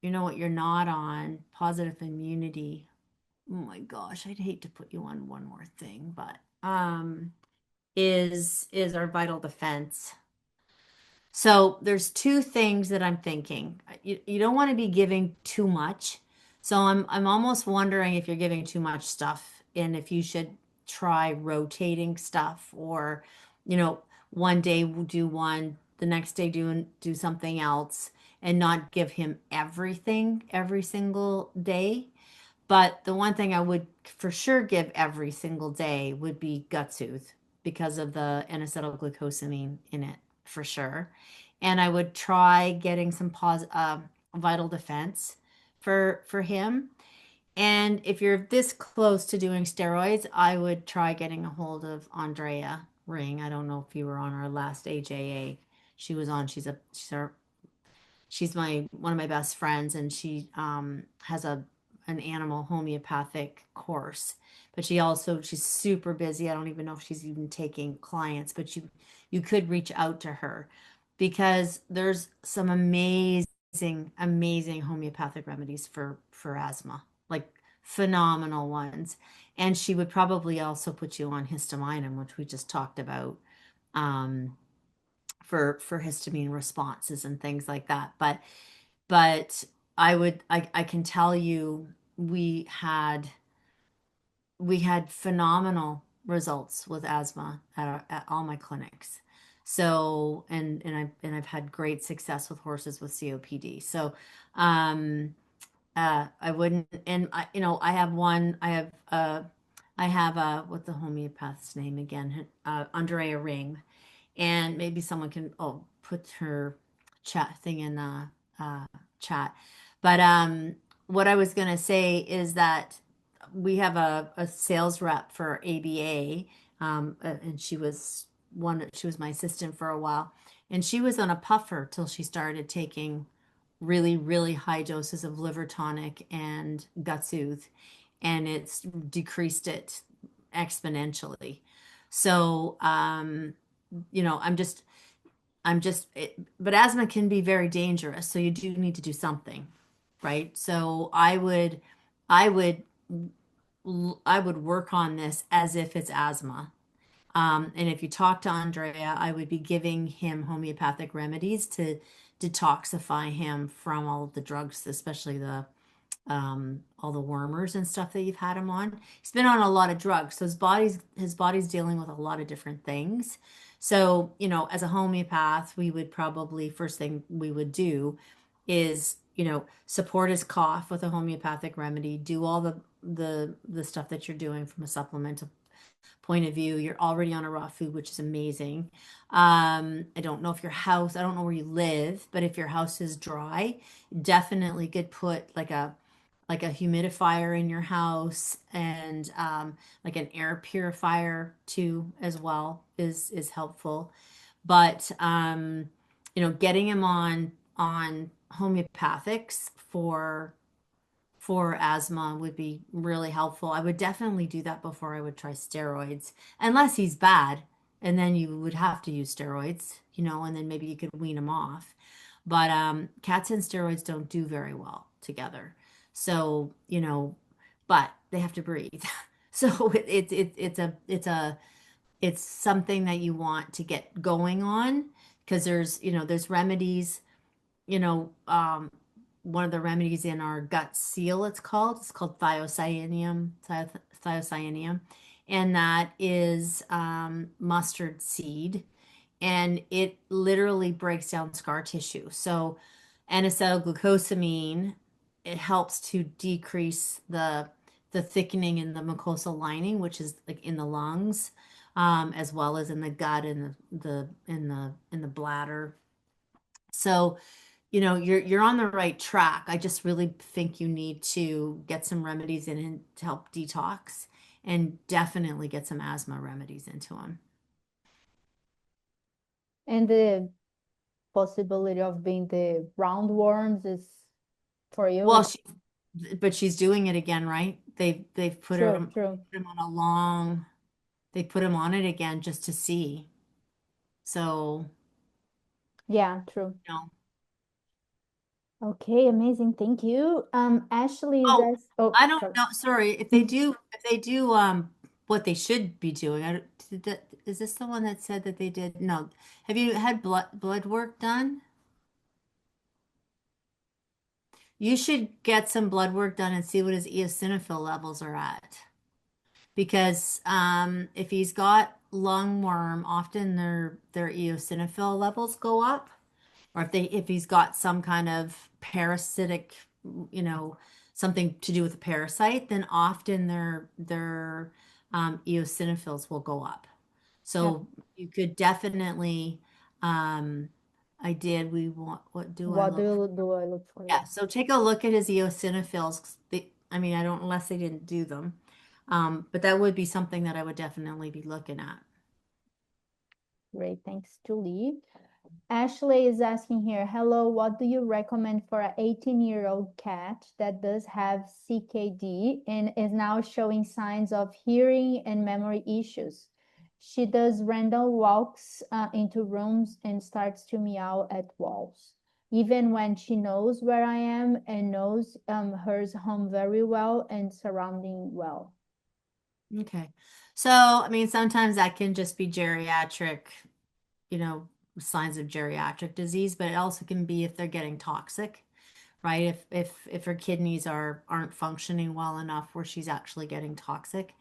you know what you're not on, positive immunity. Oh my gosh, I'd hate to put you on one more thing, but, is our vital defense. So there's two things that I'm thinking. You don't want to be giving too much. So I'm almost wondering if you're giving too much stuff and if you should try rotating stuff or, you know, one day we'll do one, the next day do something else and not give him everything every single day. But the one thing I would for sure give every single day would be gut soothe because of the N-acetylglucosamine in it for sure. And I would try getting some vital defense for him. And if you're this close to doing steroids, I would try getting a hold of Andrea Ring. I don't know if you were on our last AJA. She was on. She's my one of my best friends, and she has an animal homeopathic course. But she's super busy. I don't even know if she's even taking clients, but you could reach out to her because there's some amazing homeopathic remedies for asthma, like phenomenal ones. And she would probably also put you on histamine, which we just talked about. Um, for histamine responses and things like that. But I can tell you we had phenomenal results with asthma at all my clinics. So I've had great success with horses with COPD. So I wouldn't, and I have what's the homeopath's name again? Andrea Ring, and maybe someone can put her chat thing in the uh, chat. But what I was gonna say is that we have a sales rep for ABA, and she was my assistant for a while, and she was on a puffer till she started taking really high doses of liver tonic and gut soothe, and it's decreased it exponentially. So, but asthma can be very dangerous, so you do need to do something, right? So I would, I would work on this as if it's asthma. And if you talk to Andrea, I would be giving him homeopathic remedies to detoxify him from all of the drugs, especially the all the wormers and stuff that you've had him on. He's been on a lot of drugs, so his body's dealing with a lot of different things. So, as a homeopath, we would probably first thing we would do is, support his cough with a homeopathic remedy, do all the stuff that you're doing from a supplemental point of view. You're already on a raw food, which is amazing. I don't know if I don't know where you live, but if your house is dry, definitely could put like a humidifier in your house and like an air purifier too as well is helpful. But getting him on homeopathics for asthma would be really helpful. I would definitely do that before I would try steroids, unless he's bad, and then you would have to use steroids, and then maybe you could wean him off. But cats and steroids don't do very well together. So, but they have to breathe. So it's something that you want to get going on because there's remedies, you know, um, one of the remedies in our gut seal, it's called thiocyanium, and that is mustard seed, and it literally breaks down scar tissue. So N-acetylglucosamine, it helps to decrease the thickening in the mucosal lining, which is like in the lungs, as well as in the gut and in the bladder. So, you're on the right track. I just really think you need to get some remedies in to help detox and definitely get some asthma remedies into them. And possibility of being the roundworms is for you. Well, It's she's doing it again, right? They've put her true, true. put him on a long, they put him on it again just to see. So, Yeah, true. you know. Okay, amazing. Thank you. Ashley is Oh, as oh, I don't sorry. know. Sorry. If they do what they should be doing. Is this the one that said that they did? No. Have you had blood work done? You should get some blood work done and see what his eosinophil levels are at. Because if he's got lungworm, often their eosinophil levels go up. Or if he's got some kind of parasitic, you know, something to do with a parasite, then often their eosinophils will go up. Yeah. So you could definitely, um, we want, what do I What look for? do I look for? Yeah, Yeah. so take a look at his eosinophils. I mean, I don't, unless they didn't do them. But that would be something that I would definitely be looking at. Great. Thanks, Julie. Ashley is asking here, hello, what do you recommend for an 18-year-old cat that does have CKD and is now showing signs of hearing and memory issues? She does random walks into rooms and starts to meow at walls. Even when she knows where I am and knows hers home very well and surrounding well. Okay. So, I mean, sometimes that can just be geriatric, you know, signs of geriatric disease, but it also can be if they're getting toxic, right? If her kidneys aren't functioning well enough where she's actually getting toxic.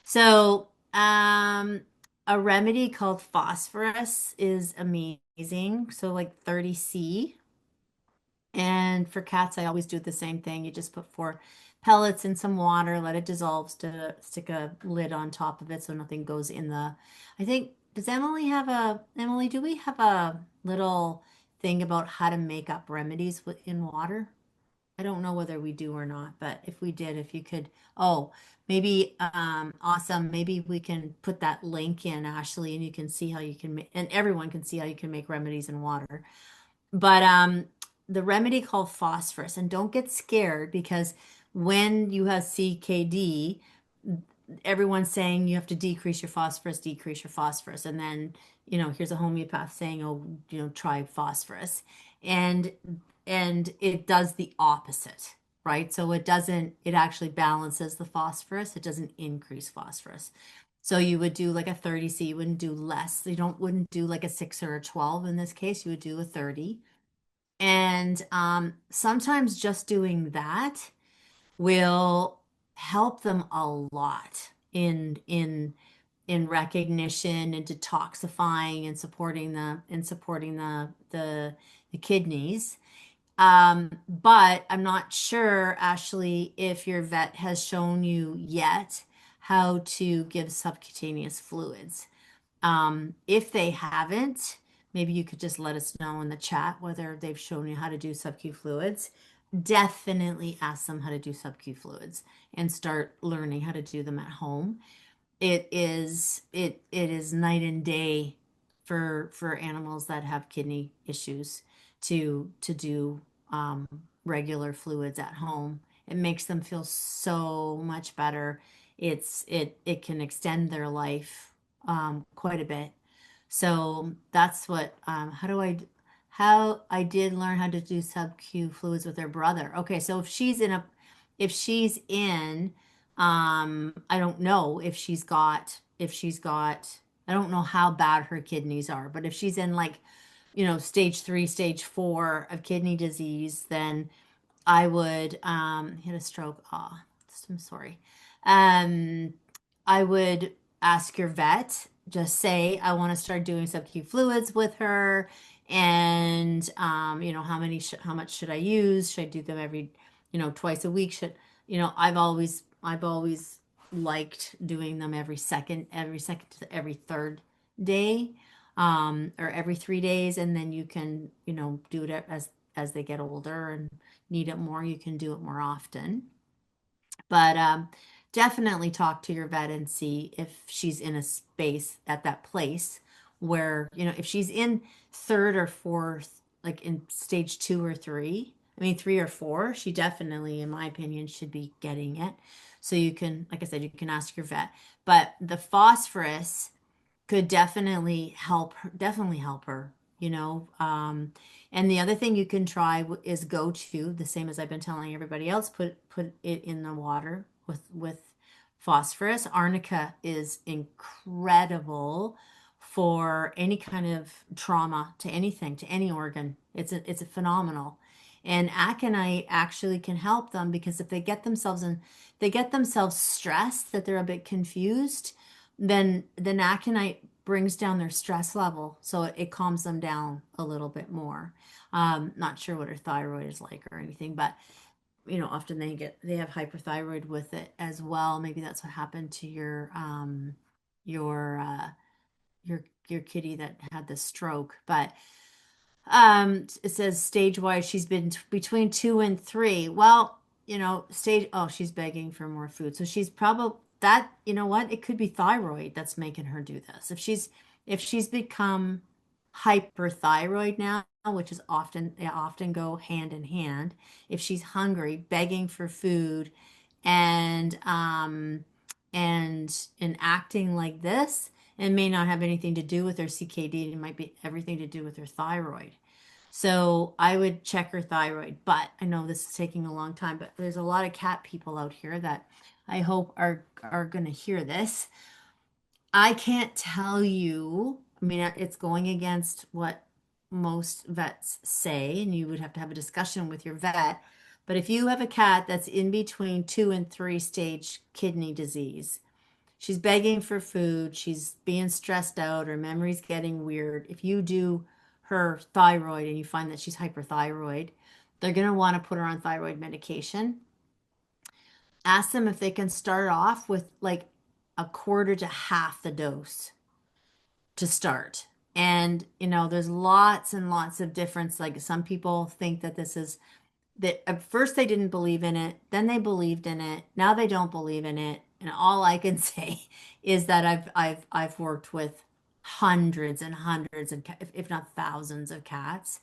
So, a remedy called phosphorus is amazing. So like 30C. And for cats, I always do the same thing. You just put 4 pellets in some water, let it dissolve, stick a lid on top of it so nothing goes in the. I think, Emily, do we have a little thing about how to make up remedies in water? I don't know whether we do or not, but if we did, if you could, oh, maybe, awesome. Maybe we can put that link in, Ashley, and you can see how you can make, and everyone can see how you can make remedies in water. But the remedy called phosphorus, and don't get scared because when you have CKD, everyone's saying you have to decrease your phosphorus. And then, here's a homeopath saying, oh, try phosphorus. And it does the opposite, right? So it actually balances the phosphorus. It doesn't increase phosphorus. So you would do like a 30C, you wouldn't do less. Wouldn't do like a 6 or a 12 in this case, you would do a 30. And sometimes just doing that will help them a lot in recognition and detoxifying and supporting the kidneys. But I'm not sure, Ashley, if your vet has shown you yet how to give subcutaneous fluids. If they haven't, maybe you could just let us know in the chat whether they've shown you how to do subQ fluids. Definitely ask them how to do subQ fluids and start learning how to do them at home. It is night and day for animals that have kidney issues to do regular fluids at home. It makes them feel so much better. It can extend their life quite a bit. So that's what how I did learn how to do sub-Q fluids with her brother. Okay, so if she's in I don't know if she's got I don't know how bad her kidneys are, but if she's in like, stage 3, stage 4 of kidney disease, then I would hit a stroke. Ah, I'm sorry. Um, I would ask your vet, just say, I want to start doing sub-Q fluids with her. And, how much should I use? Should I do them twice a week? I've always liked doing them every second to every third day, or every 3 days. And then you can, do it as they get older and need it more, you can do it more often. But definitely talk to your vet and see if she's in a space at that place where, if she's in third or fourth, like in stage 2 or 3, I mean 3 or 4, she definitely, in my opinion, should be getting it. So you can, like I said, you can ask your vet. But the phosphorus could definitely help her, you know. And the other thing you can try is go to the same as I've been telling everybody else, put it in the water with phosphorus. Arnica is incredible for any kind of trauma to anything, to any organ. It's a phenomenal. And aconite actually can help them because if they get themselves stressed, that they're a bit confused, then the aconite brings down their stress level, so it calms them down a little bit more. Not sure what her thyroid is like or anything, but often they have hyperthyroid with it as well. Maybe that's what happened to your your kitty that had the stroke. But it says stage wise she's been between 2 and 3. Well, stage, oh, she's begging for more food, so she's probably that, what, it could be thyroid that's making her do this. If she's become hyperthyroid now, which is often, they often go hand in hand. If she's hungry, begging for food, and and acting like this, it may not have anything to do with her CKD. It might be everything to do with her thyroid. So I would check her thyroid. But I know this is taking a long time, but there's a lot of cat people out here that I hope are going to hear this. I can't tell you. I mean, it's going against what most vets say, and you would have to have a discussion with your vet. But if you have a cat that's in between 2 and 3 stage kidney disease, she's begging for food, she's being stressed out, her memory's getting weird. If you do her thyroid and you find that she's hyperthyroid, they're going to want to put her on thyroid medication. Ask them if they can start off with like a quarter to half the dose to start. And, there's lots and lots of difference. Like some people think that this is that at first they didn't believe in it, then they believed in it, now they don't believe in it. And all I can say is that I've worked with hundreds and hundreds of, if not thousands of cats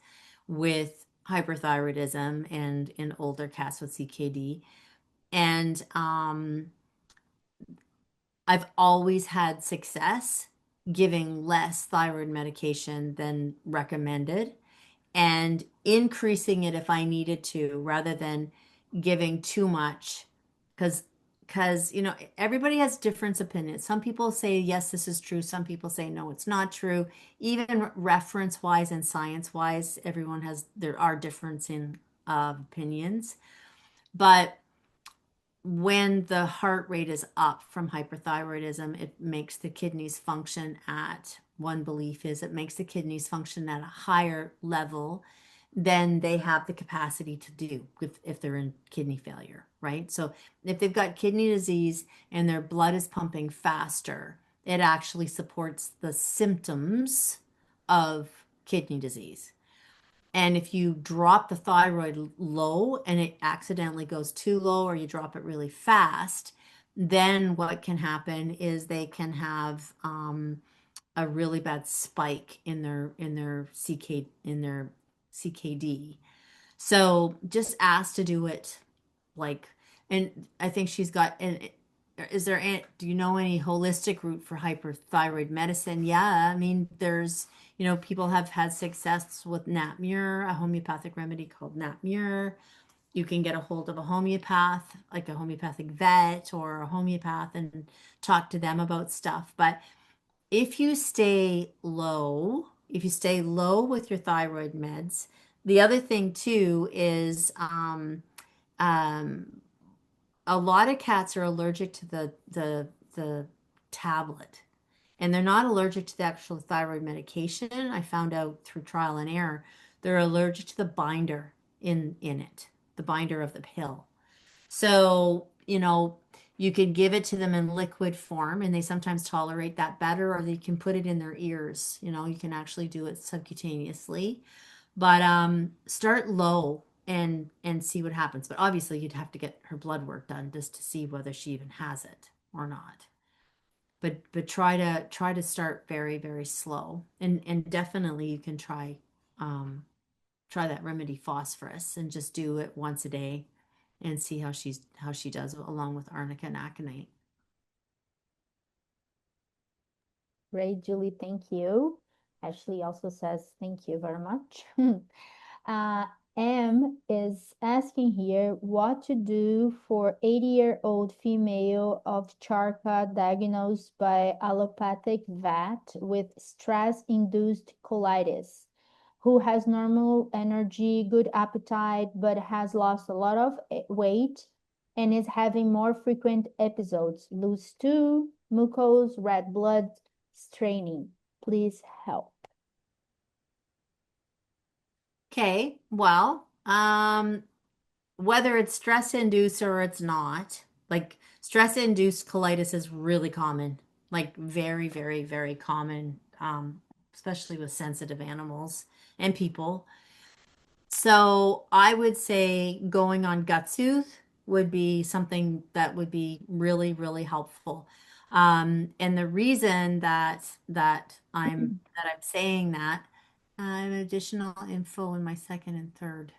with hyperthyroidism and in older cats with CKD. And I've always had success giving less thyroid medication than recommended and increasing it if I needed to rather than giving too much, because everybody has different opinions. Some people say yes, this is true, some people say no, it's not true. Even reference wise and science wise, there are differences of opinions. But when the heart rate is up from hyperthyroidism, it makes the kidneys function at, one belief is it makes the kidneys function at a higher level than they have the capacity to do if they're in kidney failure, right? So if they've got kidney disease and their blood is pumping faster, it actually supports the symptoms of kidney disease. And if you drop the thyroid low and it accidentally goes too low, or you drop it really fast, then what can happen is they can have a really bad spike in their CKD. So just ask to do it like, and I think she's got, and do you know any holistic route for hyperthyroid medicine? Yeah, I mean, people have had success with Napmure, a homeopathic remedy called Napmure. You can get a hold of a homeopath, like a homeopathic vet or a homeopath, and talk to them about stuff. But if you stay low with your thyroid meds, the other thing too is um, a lot of cats are allergic to the tablet, and they're not allergic to the actual thyroid medication. I found out through trial and error, they're allergic to the binder in it, the binder of the pill. So, you can give it to them in liquid form, and they sometimes tolerate that better, or they can put it in their ears. You can actually do it subcutaneously. But start low and see what happens. But obviously, you'd have to get her blood work done just to see whether she even has it or not. but try to start very, very slow. And definitely you can try that remedy phosphorus and just do it once a day and see how she does along with arnica and aconite. Great, Julie. Thank you. Ashley also says thank you very much. Uh, M is asking here what to do for 80-year-old female of Charka diagnosed by allopathic vet with stress-induced colitis, who has normal energy, good appetite, but has lost a lot of weight and is having more frequent episodes, loose stool, mucus, red blood, straining. Please help. Okay, well, whether it's stress induced or it's not, like stress induced colitis is really common, like very, very, very common, especially with sensitive animals and people. So I would say going on gut soothe would be something that would be really, really helpful. And the reason that I'm saying that, I have additional info in my second and third.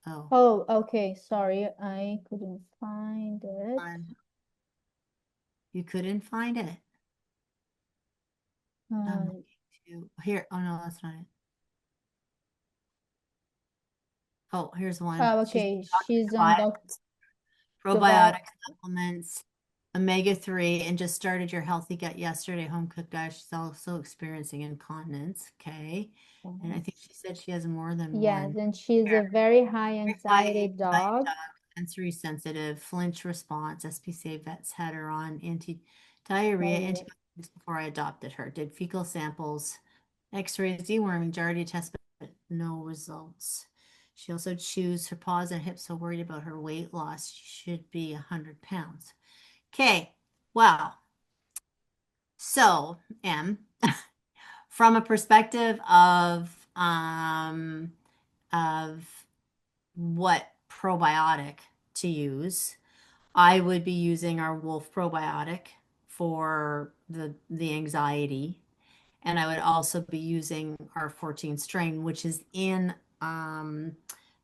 Oh, Oh, okay. Sorry, I couldn't find it. you couldn't find it. I'm Uh, looking to here. Oh no, that's not it. Oh, here's one. oh, She's okay. Dr. She's on Tobias. Dr. Dubai. Probiotic supplements, omega-3, and just started your healthy gut yesterday, home cooked diet. She's also experiencing incontinence. Okay. And I think she said she has more than Yes, one. and she's a Here. very high Very high anxiety anxiety dog. dog, sensory sensitive, flinch response. SPCA vets had her on anti-diarrhea Diarrhea. antibiotics before I adopted her. Did fecal samples, x-rays, deworming, Giardia test, but no results. She also chews her paws and hips, so worried about her weight loss. She should be 100 pounds. Okay, well, so M, from a perspective of what probiotic to use, I would be using our Wolf probiotic for the anxiety, and I would also be using our 14 strain, which is in um,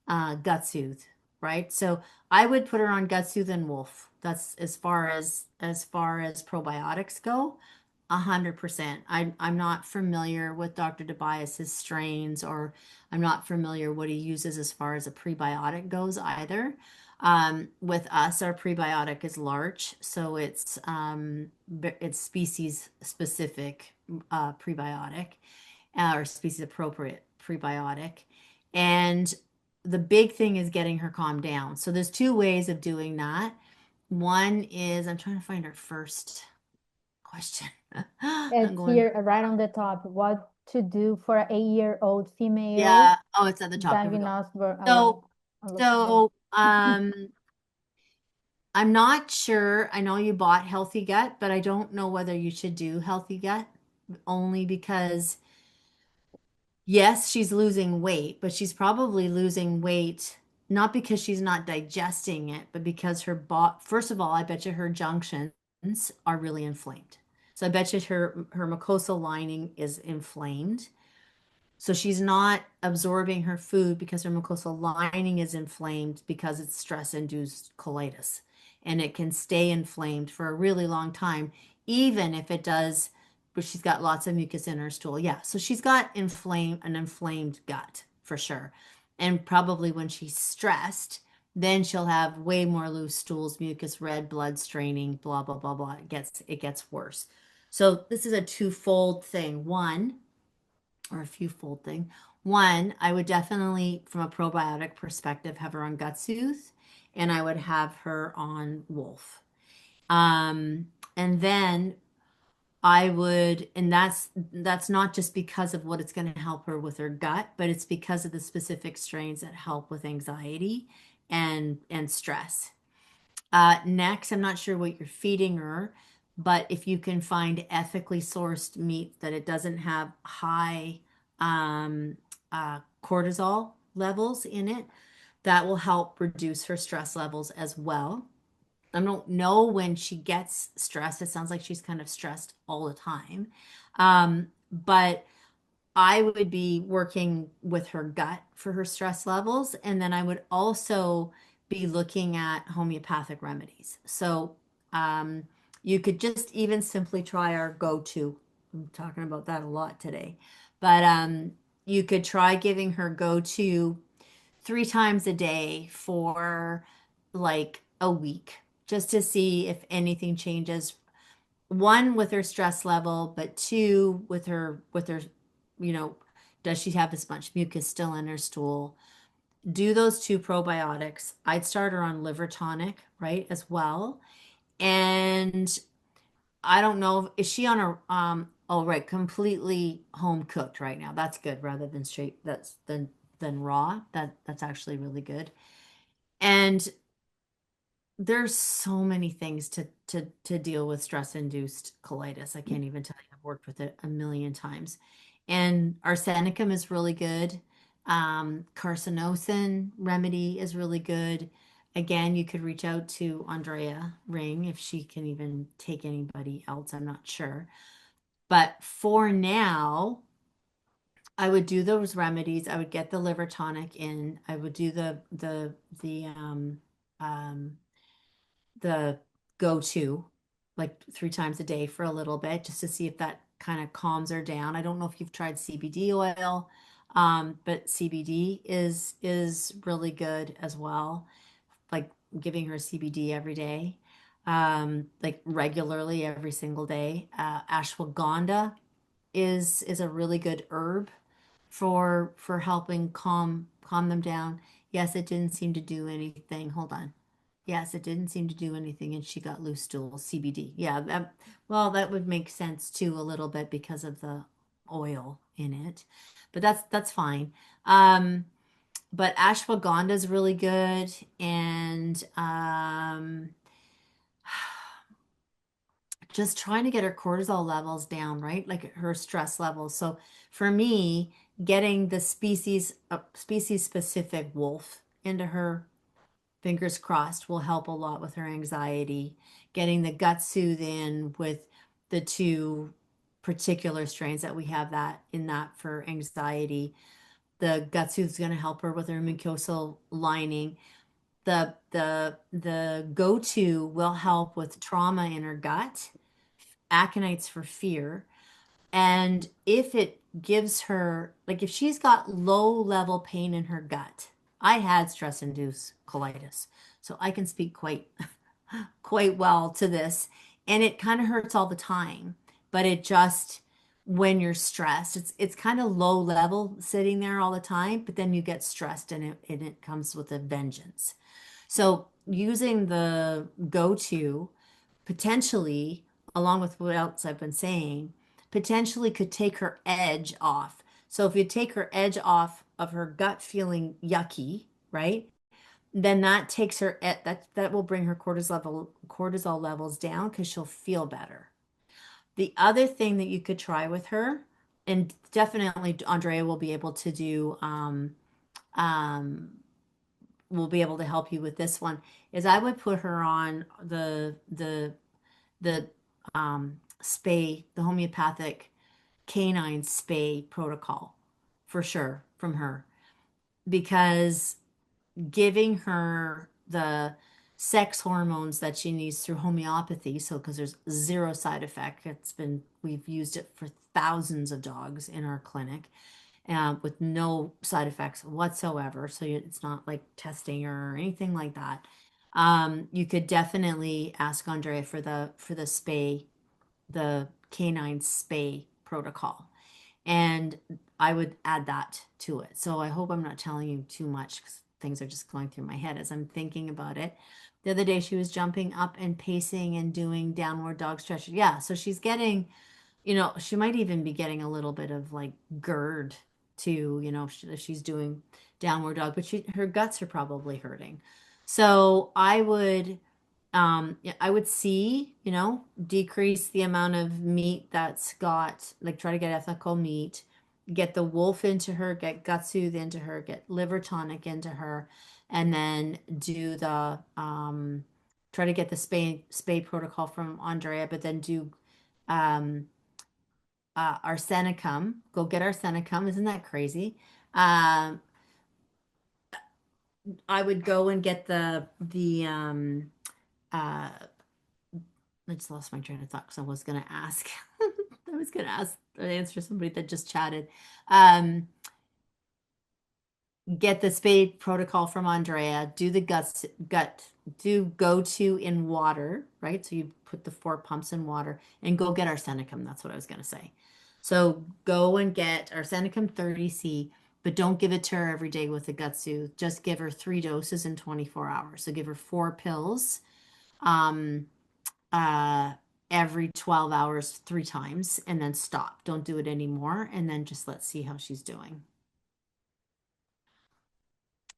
Gut Soothe, right? So I would put her on Gut Soothe and Wolf. That's as far as probiotics go. 100%. I'm not familiar with Dr. Tobias's strains, or I'm not familiar what he uses as far as a prebiotic goes either. With us, our prebiotic is large, so it's species specific prebiotic, or species appropriate prebiotic. And the big thing is getting her calmed down. So there's two ways of doing that. One is I'm trying to find her first question. I'm It's going, here right on the top. What to do for an 8-year-old female yeah. Oh, it's at the top. Here we go. diagnosed by So, allopathic. so, I'm not sure. I know you bought Healthy Gut, but I don't know whether you should do Healthy Gut, only because yes, she's losing weight, but she's probably losing weight not because she's not digesting it, but because first of all, I bet you her junctions are really inflamed. So I bet you her mucosal lining is inflamed. So she's not absorbing her food because her mucosal lining is inflamed because it's stress-induced colitis. And it can stay inflamed for a really long time, even if it does, but she's got lots of mucus in her stool. Yeah, so she's got an inflamed gut for sure. And probably when she's stressed, then she'll have way more loose stools, mucus, red blood straining, blah, blah, blah, blah. It gets worse. So this is a twofold thing. One, or a few fold thing. One, I would definitely, from a probiotic perspective, have her on Gut Soothe, and I would have her on Wolf. And then and that's not just because of what it's going to help her with her gut, but it's because of the specific strains that help with anxiety and stress. Next, I'm not sure what you're feeding her, but if you can find ethically sourced meat that it doesn't have high um, cortisol levels in it, that will help reduce her stress levels as well. I don't know when she gets stressed. It sounds like she's kind of stressed all the time. But I would be working with her gut for her stress levels. And then I would also be looking at homeopathic remedies. So um, you could just even simply try our go-to. I'm talking about that a lot today. But you could try giving her go-to 3 times a day for like a week, just to see if anything changes. One, with her stress level, but two, with her, you know, does she have as much mucus still in her stool? Do those two probiotics. I'd start her on liver tonic, right, as well. And I don't know, is she on a oh right, completely home cooked right now. That's good rather than straight that's than raw. That's actually really good. And there's so many things to deal with stress-induced colitis. I can't even tell you. I've worked with it a million times. And arsenicum is really good. Carcinosin remedy is really good. Again, you could reach out to Andrea Ring if she can even take anybody else. I'm not sure. But for now, I would do those remedies. I would get the liver tonic in. I would do um the go-to like 3 times a day for a little bit just to see if that kind of calms her down. I don't know if you've tried CBD oil, but CBD is really good as well. Like giving her CBD every day, like regularly every single day. Ashwagandha is a really good herb for helping calm them down. Yes, it didn't seem to do anything. Hold on. Yes, it didn't seem to do anything and she got loose stool, CBD. Yeah, well, that would make sense too a little bit because of the oil in it. But that's fine. But ashwagandha is really good and just trying to get her cortisol levels down, right? Like her stress levels. So for me, getting the species specific wolf into her, fingers crossed, will help a lot with her anxiety. Getting the gut soothe in with the two particular strains that we have that in that for anxiety. The gut soothe is going to help her with her mucosal lining. The go-to will help with trauma in her gut, aconites for fear. And if it gives her, like if she's got low level pain in her gut, I had stress induced colitis. So I can speak quite well to this. And it kind of hurts all the time, but it just when you're stressed, it's kind of low level sitting there all the time, but then you get stressed and it comes with a vengeance. So using the go-to potentially, along with what else I've been saying, potentially could take her edge off. So if you take her edge off of her gut feeling yucky, right? Then that takes her at that will bring her cortisol levels down because she'll feel better. The other thing that you could try with her, and definitely Andrea will be able to do um will be able to help you with this one, is I would put her on the spay, the homeopathic canine spay protocol for sure from her because giving her the sex hormones that she needs through homeopathy, so because there's zero side effect, we've used it for thousands of dogs in our clinic with no side effects whatsoever, so it's not like testing or anything like that. You could definitely ask Andrea for the spay, the canine spay protocol. And I would add that to it. So I hope I'm not telling you too much because things are just going through my head as I'm thinking about it. The other day she was jumping up and pacing and doing downward dog stretches. Yeah, so she's getting, she might even be getting a little bit of like GERD too, she's doing downward dog, but her guts are probably hurting. So I would see, decrease the amount of meat that's got, like try to get ethical meat, get the wolf into her, get gut soothe into her, get liver tonic into her, and then do try to get the spay protocol from Andrea, but then do um, arsenicum. Go get arsenicum. Isn't that crazy? Um, I would go and get uh, I just lost my train of thought because I was going to ask. I was going to ask answer somebody that just chatted. Um, get the spade protocol from Andrea. Do the do go to in water, right? So you put the 4 pumps in water and go get arsenicum. That's what I was going to say. So go and get arsenicum 30C, but don't give it to her every day with the gut soothe. Just give her 3 doses in 24 hours. So give her 4 pills. Um, uh, every 12 hours 3 times and then stop. Don't do it anymore. And then just let's see how she's doing.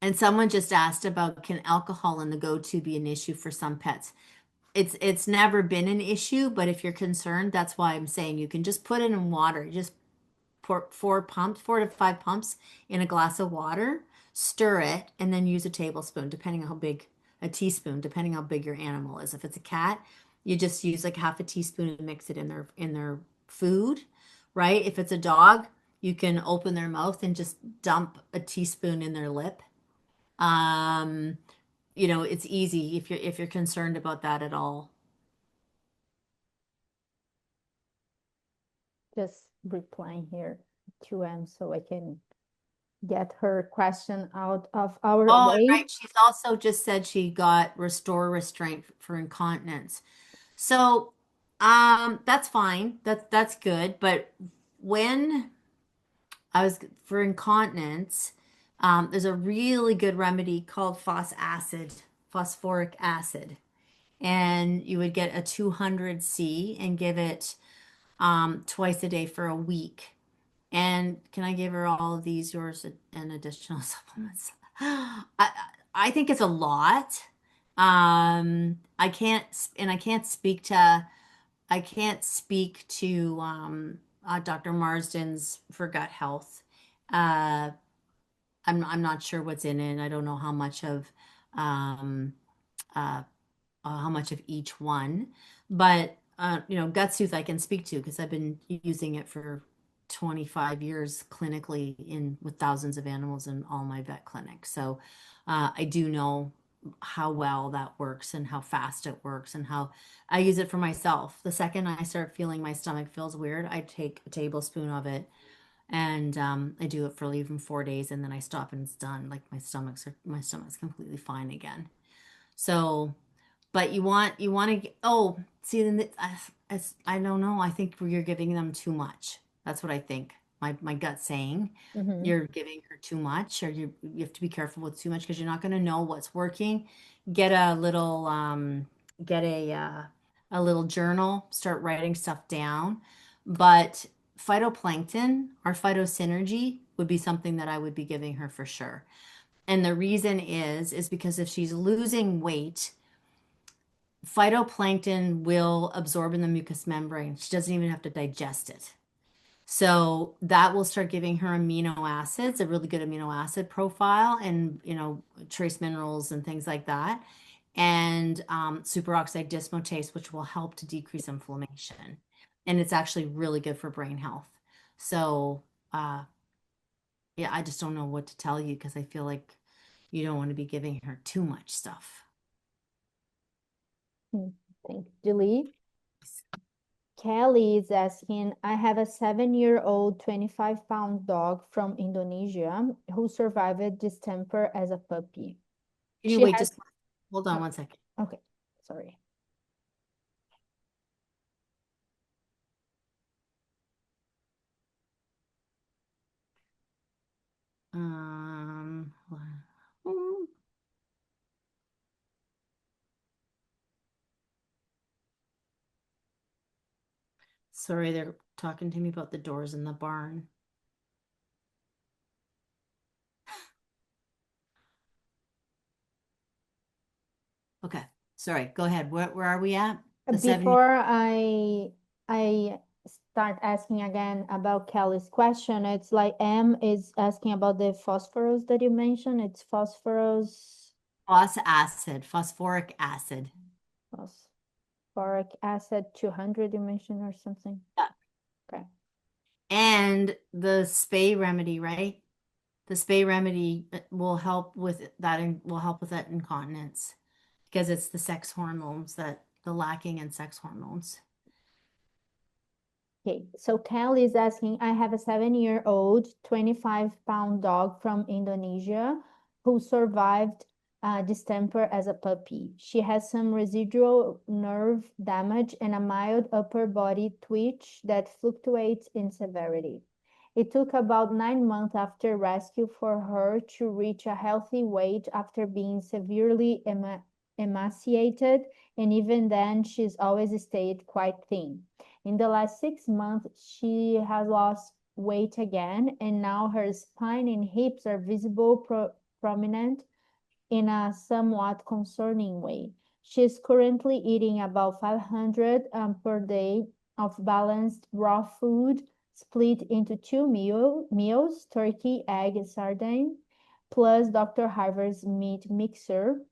And someone just asked about, can alcohol in the go-to be an issue for some pets? It's never been an issue, but if you're concerned, that's why I'm saying you can just put it in water. Just pour 4 pumps, 4 to 5 pumps in a glass of water, stir it, and then use a tablespoon, depending on how big, a teaspoon, depending on how big your animal is. If it's a cat, you just use like half a teaspoon and mix it in their food, right? If it's a dog, you can open their mouth and just dump a teaspoon in their lip. Um, it's easy if you're concerned about that at all. Just replying here to M so I can get her question out of our Oh, way. right. She's also just said she got restore restraint for incontinence. So, that's fine. That's good. But when I was for incontinence, there's a really good remedy called phosphoric acid, and you would get a 200C and give it twice a day for a week. And can I give her all of these, yours and additional supplements? I think it's a lot. I can't speak to Dr. Marsden's for gut health. Uh, I'm not sure what's in it. I don't know um, uh, how much of each one, but gut soothe I can speak to because I've been using it for 25 years clinically in with thousands of animals in all my vet clinics. So I do know how well that works and how fast it works and how I use it for myself. The second I start feeling my stomach feels weird, I take a tablespoon of it and I do it for even 4 days and then I stop and it's done. Like my stomach's completely fine again. So but you want to oh see then I don't know, I think you're giving them too much. That's what I think. My gut's saying Mhm. you're giving her too much, or you have to be careful with too much because you're not going to know what's working. Get a little get a little journal, start writing stuff down. But phytoplankton or phytosynergy would be something that I would be giving her for sure. And the reason is because if she's losing weight, phytoplankton will absorb in the mucous membrane. She doesn't even have to digest it. So that will start giving her amino acids, a really good amino acid profile, and trace minerals and things like that, and superoxide dismutase, which will help to decrease inflammation. And it's actually really good for brain health. So yeah, I just don't know what to tell you because I feel like you don't want to be giving her too much stuff. Thank you, Julie. Kelly is asking, I have a 7-year-old, 25-pound dog from Indonesia who survived distemper as a puppy. Can you She wait has, just hold on oh, 1 second. okay, sorry. Um, sorry, they're talking to me about the doors in the barn. Okay, sorry, go ahead. Where are we at? The 7 year. Before I start asking again about Kelly's question, it's like M is asking about the phosphorus that you mentioned. It's phosphorus. Phosphoric acid. Phosphoric acid 200 you mentioned or something. Yeah. Okay. And the spay remedy, right? The spay remedy will help with that and will help with that incontinence because it's the sex hormones that the lacking in sex hormones. Okay, so Kelly is asking, I have a 7-year-old, 25-pound dog from Indonesia who survived distemper as a puppy. She has some residual nerve damage and a mild upper body twitch that fluctuates in severity. It took about 9 months after rescue for her to reach a healthy weight after being severely emaciated, and even then, she's always stayed quite thin. In the last 6 months, she has lost weight again, and now her spine and hips are prominent in a somewhat concerning way. She is currently eating about 500 per day of balanced raw food split into two meals, turkey, egg, and sardine, plus Dr. Harvard's meat mixer,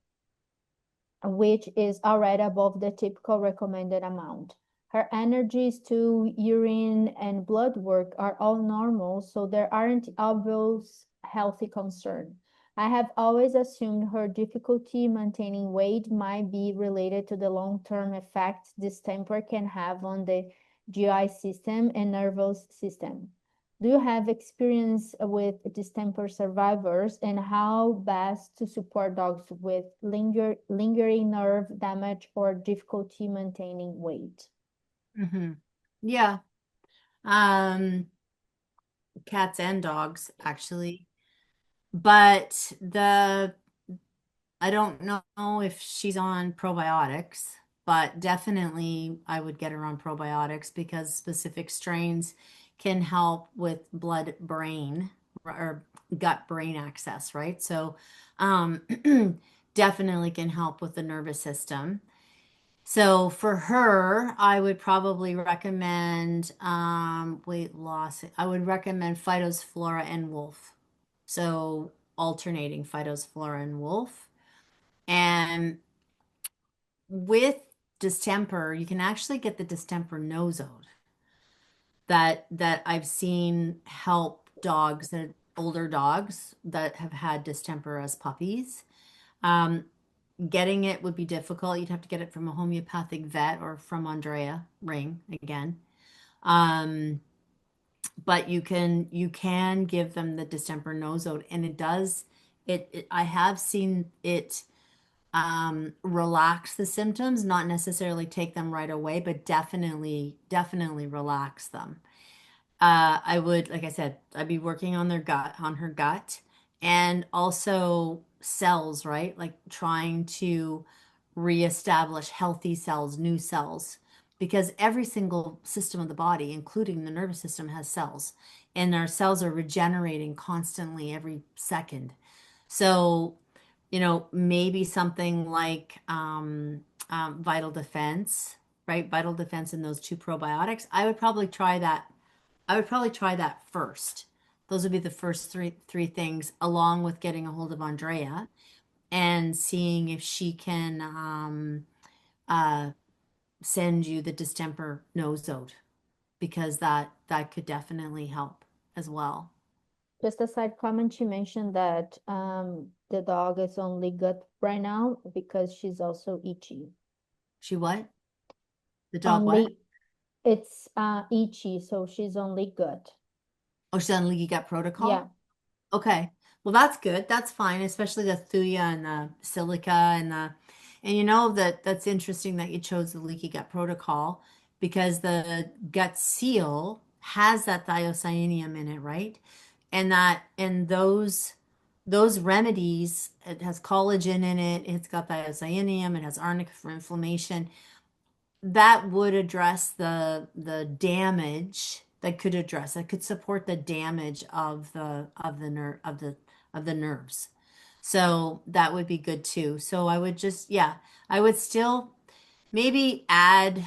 which is already above the typical recommended amount. Her energy, stool, urine, and blood work are all normal, so there aren't obvious healthy concerns. I have always assumed her difficulty maintaining weight might be related to the long-term effects distemper can have on the GI system and nervous system. Do you have experience with distemper survivors and how best to support dogs with lingering nerve damage or difficulty maintaining weight? Hmm. Yeah. Um, Cats and dogs, actually. But I don't know if she's on probiotics, but definitely I would get her on probiotics because specific strains can help with blood brain or gut brain access, right? So, um, definitely can help with the nervous system. So for her, I would probably recommend weight loss. I would recommend Phytophthora and Wolf. So alternating Phytophthora and Wolf. And with distemper, you can actually get the distemper nosode that I've seen help dogs that older dogs that have had distemper as puppies. Um, Getting it would be difficult. You'd have to get it from a homeopathic vet or from Andrea Ring again. Um, but you can give them the distemper nosode, and it does I have seen it relax the symptoms, not necessarily take them right away, but definitely relax them. I would, like I said, I'd be working on her gut, and also cells, right? Like trying to reestablish healthy cells, new cells, because every single system of the body, including the nervous system, has cells, and our cells are regenerating constantly every second. So, maybe something like Vital Defense, right? Vital Defense and those two probiotics. I would probably try that first. Those would be the first three things, along with getting a hold of Andrea and seeing if she can uh, send you the distemper nosode because that could definitely help as well. Just a side comment, she mentioned that the dog is only gut right now because she's also itchy. She what? The dog what? Only it's itchy, so she's only gut. Oh, she's on leaky gut Yeah, protocol? Okay. Well, that's good. That's fine, especially the thuya and the silica and that's interesting that you chose the leaky gut protocol because the gut seal has that thiocyaninium in it, right? And those remedies, it has collagen in it, it's got thiocyaninium, it has arnica for inflammation that would address the damage that could support the damage of the nerves. So that would be good too. So I would just, yeah, I would still maybe add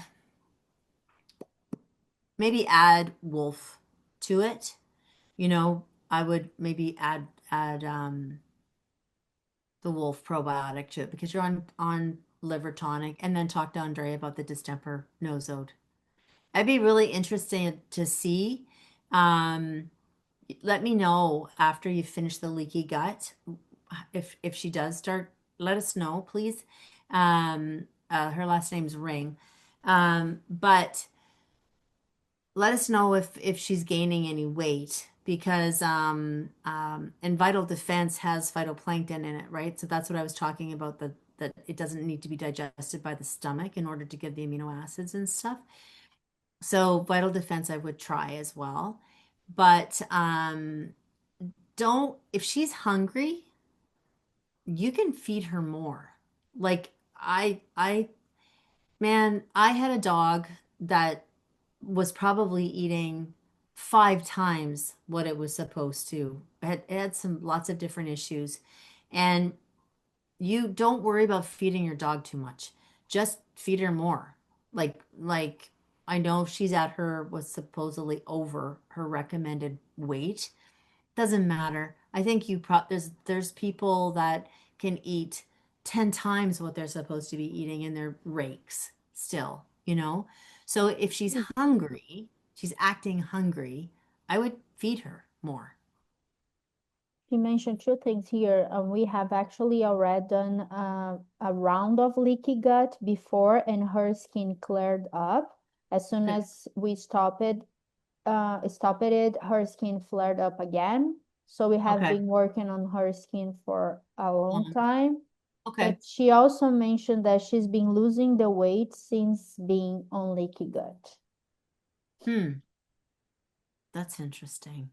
wolf to it. I would maybe add the wolf probiotic to it because you're on liver tonic, and then talk to Andrea about the distemper nosode. I'd be really interested to see. Um, Let me know after you finish the leaky gut. If she does start, let us know, please. Her last name's Ring. But let us know if she's gaining any weight because and Vital Defense has phytoplankton in it, right? So that's what I was talking about, that it doesn't need to be digested by the stomach in order to give the amino acids and stuff. So Vital Defense I would try as well. But don't, if she's hungry, you can feed her more. Like man, I had a dog that was probably eating 5 times what it was supposed to. It had some lots of different issues. And you don't worry about feeding your dog too much. Just feed her more. Like I know she's at her was supposedly over her recommended weight. Doesn't matter. I think there's people that can eat 10 times what they're supposed to be eating and they're rakes still, you know? So if she's hungry, she's acting hungry, I would feed her more. You mentioned two things here. We have actually already done a round of leaky gut before, and her skin cleared up. As soon Good. as we stopped it, her skin flared up again. So we have Okay. been working on her skin for a long time. Okay. But she also mentioned that she's been losing the weight since being on leaky gut. Hmm. That's interesting.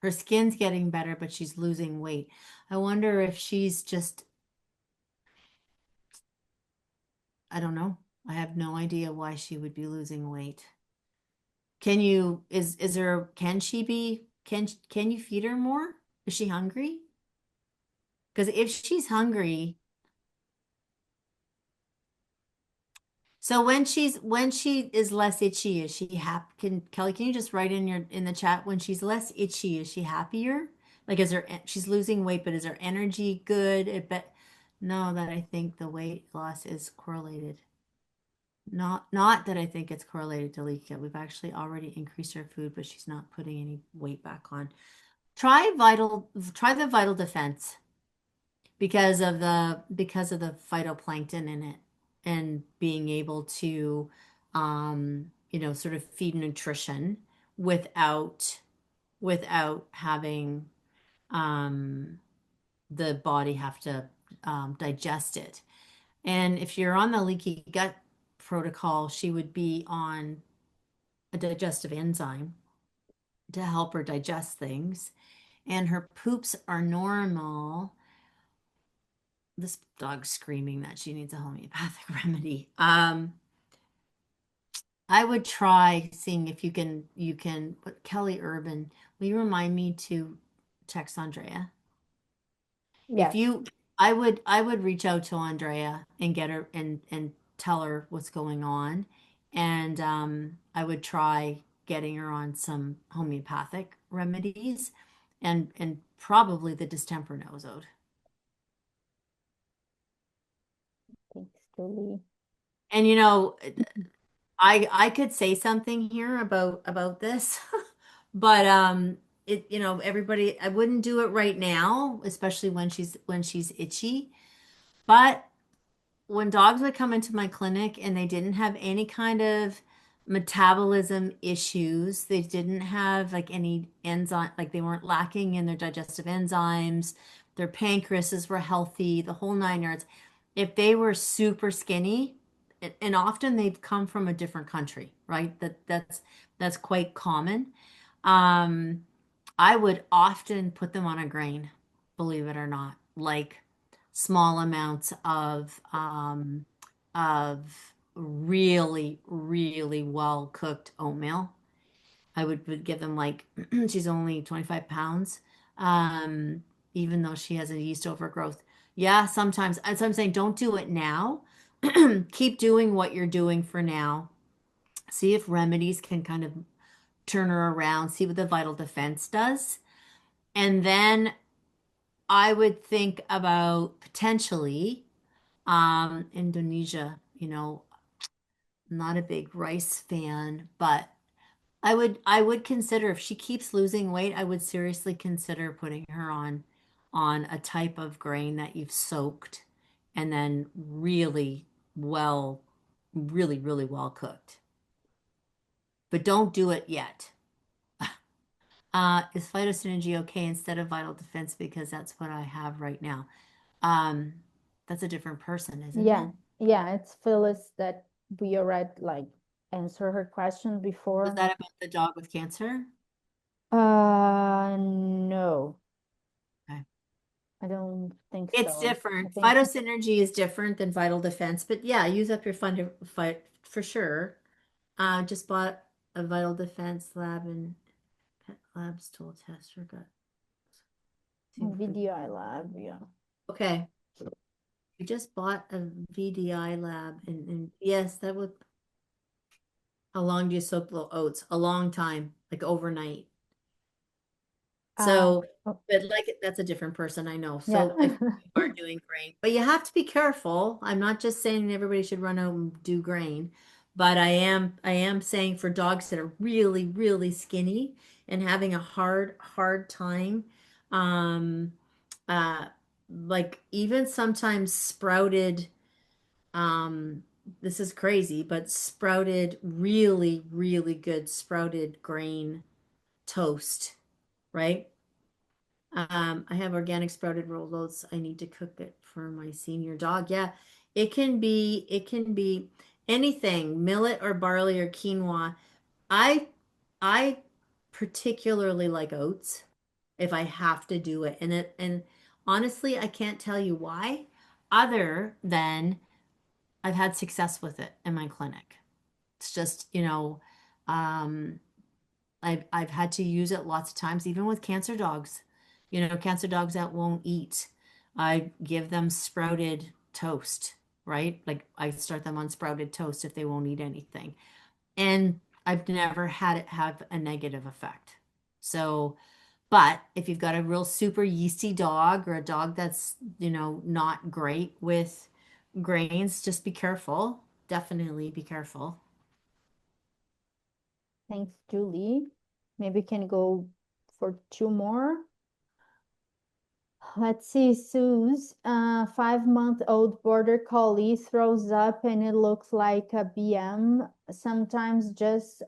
Her skin's getting better, but she's losing weight. I wonder if she's just, I don't know. I have no idea why she would be losing weight. Is there, can she be, can you feed her more? Is she hungry? Because if she's hungry, so when she is less itchy, is she happy? Kelly, can you just write in the chat when she's less itchy, is she happier? Like she's losing weight, but is her energy good? No, that I think the weight loss is correlated. Not that I think it's correlated to leak yet. We've actually already increased her food, but she's not putting any weight back on. Try the Vital Defense because of the phytoplankton in it and being able to sort of feed nutrition without having um the body have to digest it. And if you're on the leaky gut protocol, she would be on a digestive enzyme to help her digest things. And her poops are normal. This dog's screaming that she needs a homeopathic remedy. I would try seeing if you can, but Kelly Urban, will you remind me to text Andrea? If Yes. you, I would reach out to Andrea and get her and tell her what's going on. And I would try getting her on some homeopathic remedies and probably the distemper nosode. Thanks, Julie. And I could say something here about this, but everybody, I wouldn't do it right now, especially when she's itchy. But when dogs would come into my clinic and they didn't have any kind of metabolism issues, they didn't have like any enzyme, like they weren't lacking in their digestive enzymes, their pancreases were healthy, the whole 9 yards. If they were super skinny, and often they've come from a different country, right? That's quite common. Um, I would often put them on a grain, believe it or not, like small amounts of really, really well cooked oatmeal. I would give them like she's only 25 pounds, even though she has a yeast overgrowth. Yeah, sometimes. And so I'm saying don't do it now. Keep doing what you're doing for now. See if remedies can kind of turn her around, see what the vital defense does. And then I would think about potentially Indonesia, not a big rice fan, but I would consider if she keeps losing weight, I would seriously consider putting her on a type of grain that you've soaked and then well, really well cooked. But don't do it yet. Is phytosynergy okay instead of vital defense? Because that's what I have right now. Um, that's a different person, isn't it? Yeah, yeah, it's Phyllis that we already like answer her question Was before. that about the dog with cancer? No, Okay. I don't think It's so. I different. think Phytosynergy is different than vital defense, but yeah, use up your fund to fight for sure. Just bought a vital defense lab and pet labs tool tester got VDI lab, yeah. okay. We just bought a VDI lab and yes, that would how long do you soak the oats? A long time, like overnight. Uh, So, oh, but like that's a different person I know. yeah. So if you are doing grain, but you have to be careful. I'm not just saying everybody should run out and do grain, but I am saying for dogs that are really skinny and having a hard time, um, uh, like even sometimes sprouted, um, this is crazy, but sprouted really good sprouted grain toast, right? I have organic sprouted rolled oats. I need to cook it for my senior dog. Yeah, it can be anything, millet or barley or quinoa. I I particularly like oats if I have to do it. And honestly, I can't tell you why, other than I've had success with it in my clinic. It's just, um, I've had to use it lots of times, even with cancer dogs. Cancer dogs that won't eat. I give them sprouted toast, right? Like I start them on sprouted toast if they won't eat anything. And I've never had it have a negative effect. So, but if you've got a real super yeasty dog or a dog that's, not great with grains, just be careful. Definitely be careful. Thanks, Julie. Maybe we can go for two more. Let's see, Sue's 5-month-old border collie throws up and it looks like a BM. Sometimes just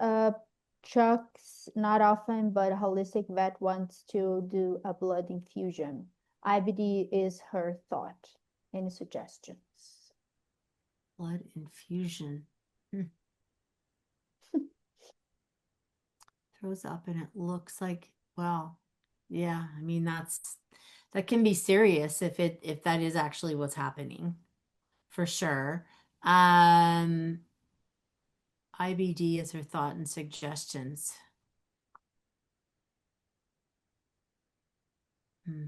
chucks, not often, but holistic vet wants to do a blood infusion. IBD is her thought. Any suggestions? Blood infusion. Hmm. Throws up and it looks like, well, yeah, I mean that can be serious if that is actually what's happening, for sure. Um, IBD is her thought and suggestions. Hmm.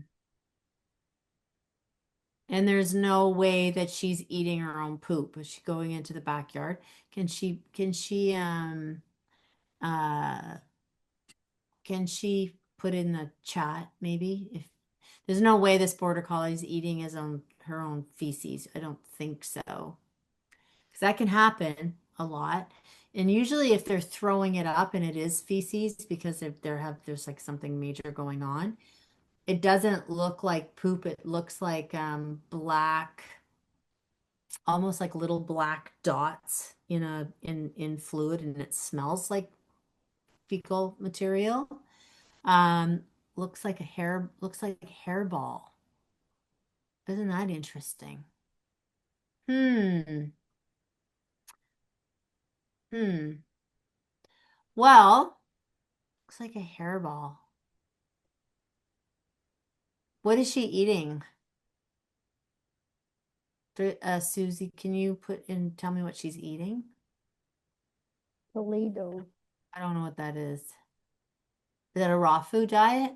And there's no way that she's eating her own poop. Is she going into the backyard? Uh can she put in the chat maybe if there's no way this border collie is eating her own feces. I don't think so. Because that can happen a lot. And usually if they're throwing it up and it is feces because if there's like something major going on, it doesn't look like poop. It looks like black, almost like little black dots in fluid and it smells like fecal material. Um, looks like a hairball. Isn't that interesting? Hmm. Hmm. Well, looks like a hairball. What is she eating? Susie, can you tell me what she's eating? Toledo. I don't know what that is. Is that a raw food diet?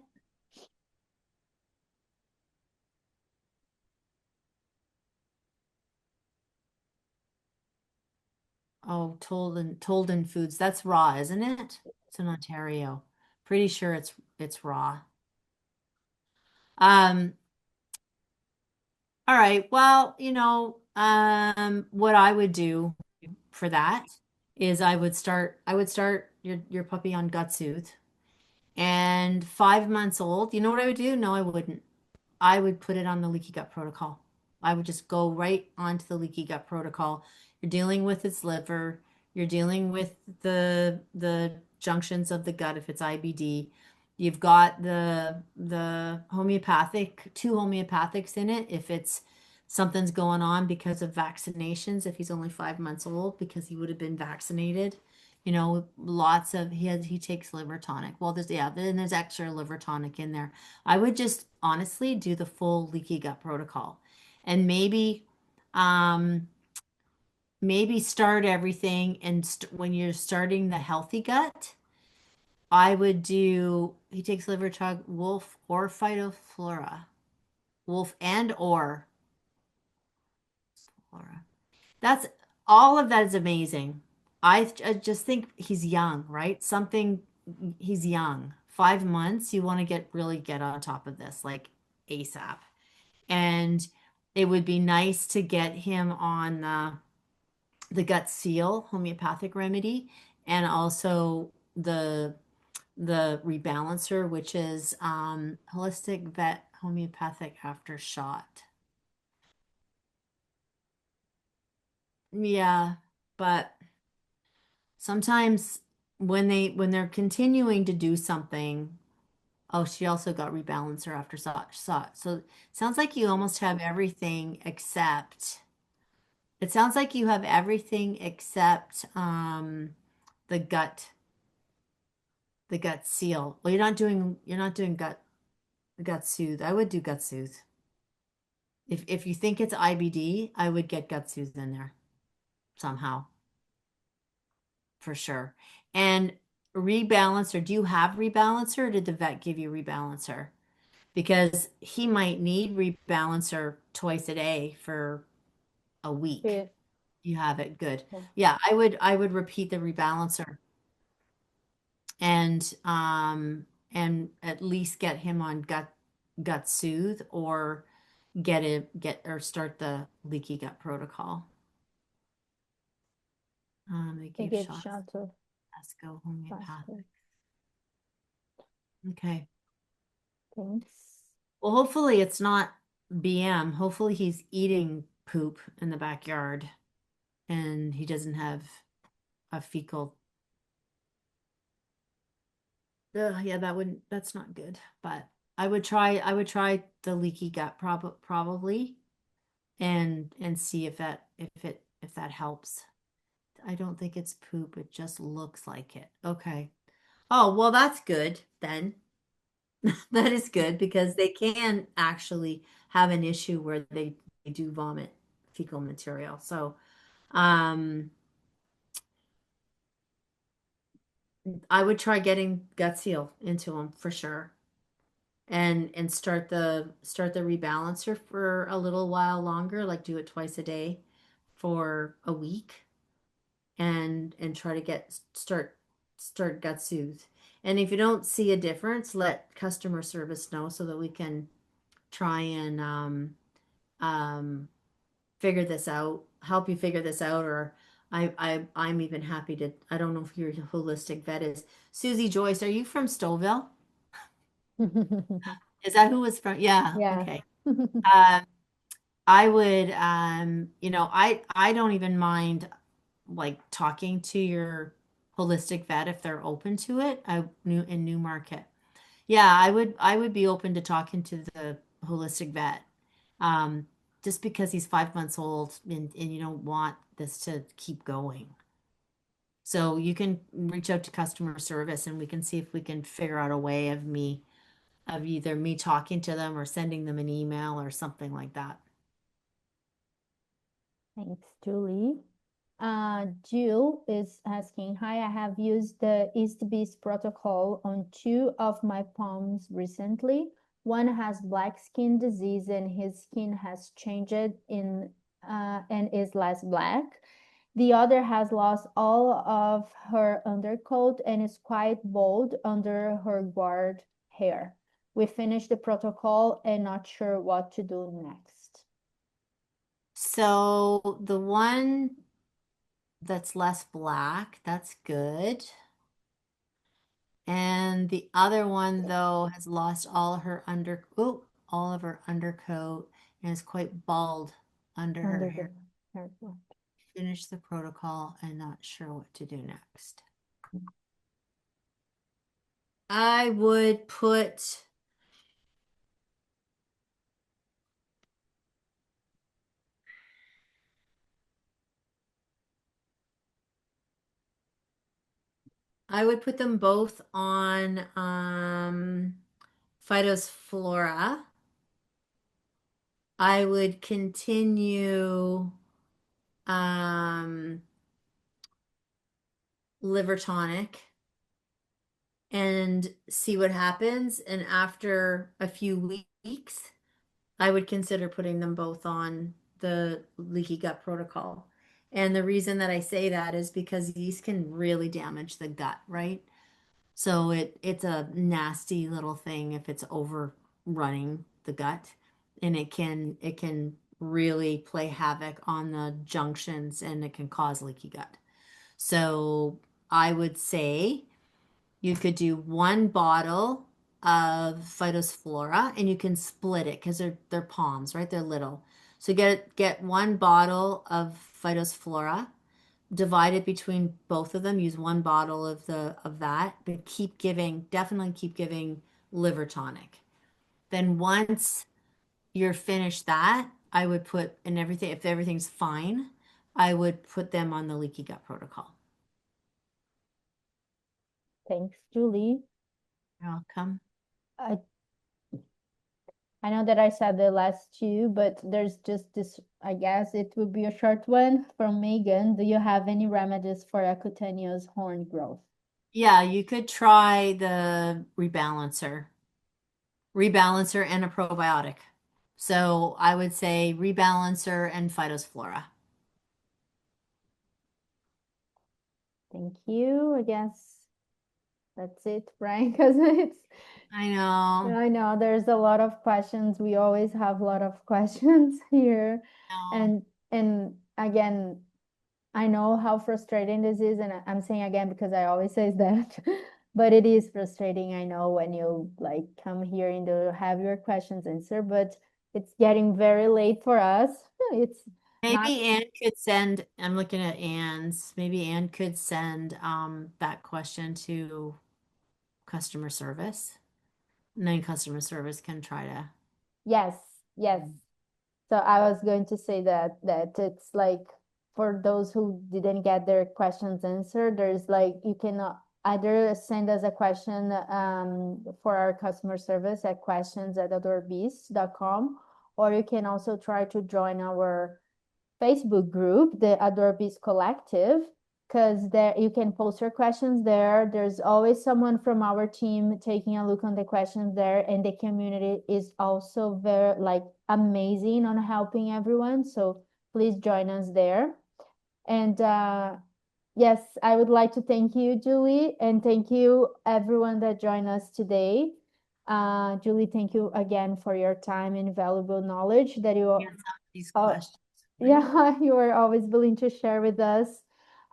Oh, Tolden Foods. That's raw, isn't it? It's in Ontario. Pretty sure it's raw. Um, all right. Well, What I would do for that is I would start your puppy on gut soothe. And 5 months old, you know what I would do? No, I wouldn't. I would put it on the leaky gut protocol. I would just go right onto the leaky gut protocol. You're dealing with its liver, you're dealing with the junctions of the gut if it's IBD. You've got the homeopathic, two homeopathics in it if it's something's going on because of vaccinations, if he's only 5 months old, because he would have been vaccinated. You know, lots of he takes liver tonic. Well, then there's extra liver tonic in there. I would just honestly do the full leaky gut protocol and um maybe start everything and when you're starting the healthy gut, I would do he takes liver tonic, wolf or phytoflora. Wolf and or flora. That's all of that is amazing. I just think he's young, right? He's young. 5 months, you want to get on top of this like ASAP. And it would be nice to get him on the gut seal homeopathic remedy and also the rebalancer, which is holistic vet homeopathic after shot. Yeah, but sometimes when they're continuing to do something, oh, she also got rebalancer after shot. So sounds like you almost have everything except it sounds like you have everything except the gut the gut seal. Well, you're not doing gut soothe. I would do gut soothe. If you think it's IBD, I would get gut soothe in there somehow for sure. And rebalancer, do you have rebalancer or did the vet give you rebalancer? Because he might need rebalancer twice a day for a week. Good. You have it good. Yeah. Yeah, I would repeat the rebalancer and at least get him on gut soothe or start the leaky gut protocol. They They gave give shots shots of Esco homeopathic. plastic. Okay. Thanks. Well, hopefully it's not BM. Hopefully he's eating poop in the backyard and he doesn't have a fecal. Yeah, that's not good. But I would try the leaky gut probably and see if that helps. I don't think it's poop. It just looks like it. Okay. Oh, well, that's good then. That is good because they can actually have an issue where they do vomit fecal material. So, um, I would try getting gut seal into them for sure. And start the rebalancer for a little while longer, like do it twice a day for a week and try to start gut soothe. And if you don't see a difference, let customer service know so that we can try and um, figure this out, help you figure this out, or I'm even happy to. I don't know if your holistic vet is Susie Joyce. Are you from Stouffville? Is that who was from? Yeah. Yeah. Okay. Um, I would, I don't even mind like talking to your holistic vet if they're open to it. I new in Newmarket. Yeah, I would be open to talking to the holistic vet. Um, just because he's 5 months old and you don't want this to keep going. So you can reach out to customer service and we can see if we can figure out a way of either me talking to them or sending them an email or something like that. Thanks, Julie. Jill is asking, hi, I have used the East Beast protocol on two of my palms recently. One has black skin disease and his skin has changed and is less black. The other has lost all of her undercoat and is quite bald under her guard hair. We finished the protocol and not sure what to do next. So the one that's less black, that's good. And the other one, though, has lost all of her undercoat and is quite bald under her Under hair. the haircut. Finish the protocol and not sure what to do next. I would put, I would put them both on Phytophthora. I would continue um, liver tonic and see what happens. And after a few weeks, I would consider putting them both on the leaky gut protocol. And the reason that I say that is because yeast can really damage the gut, right? So it's a nasty little thing if it's overrunning the gut, and it can really play havoc on the junctions and it can cause leaky gut. So I would say you could do one bottle of Phytophthora and you can split it because they're palms, right? They're little. So get one bottle of Phytophthora, divide it between both of them, use one bottle of that, but definitely keep giving liver tonic. Then once you're finished that, I would put in everything, if everything's fine, I would put them on the leaky gut protocol. Thanks, Julie. You're welcome. I I know that I said the last two, but there's just this, I guess it would be a short one from Megan. Do you have any remedies for cutaneous horn growth? Yeah, you could try the rebalancer and a probiotic. So I would say rebalancer and Phytophthora. Thank you. I guess that's it, right? Because it's, I know. I know there's a lot of questions. We always have a lot of questions here. No. And again, I know how frustrating this is, and I'm saying again because I always say that, but it is frustrating. I know when you like come here and to have your questions answered, but it's getting very late for us. It's not, Maybe Anne could send, I'm looking at Anne's, maybe Anne could send that question to customer service. And then customer service can try to. yes, yes. So I was going to say that it's like for those who didn't get their questions answered, there's like you can either send us a question for our customer service at questions@adorbeast.com, or you can also try to join our Facebook group, the Adorbis Collective, because there you can post your questions there. There's always someone from our team taking a look on the questions there, and the community is also very like amazing on helping everyone. So please join us there. And yes, I would like to thank you, Julie, and thank you everyone that joined us today. Julie, thank you again for your time and valuable knowledge that you Answer these uh, questions for you. yeah, you are always willing to share with us.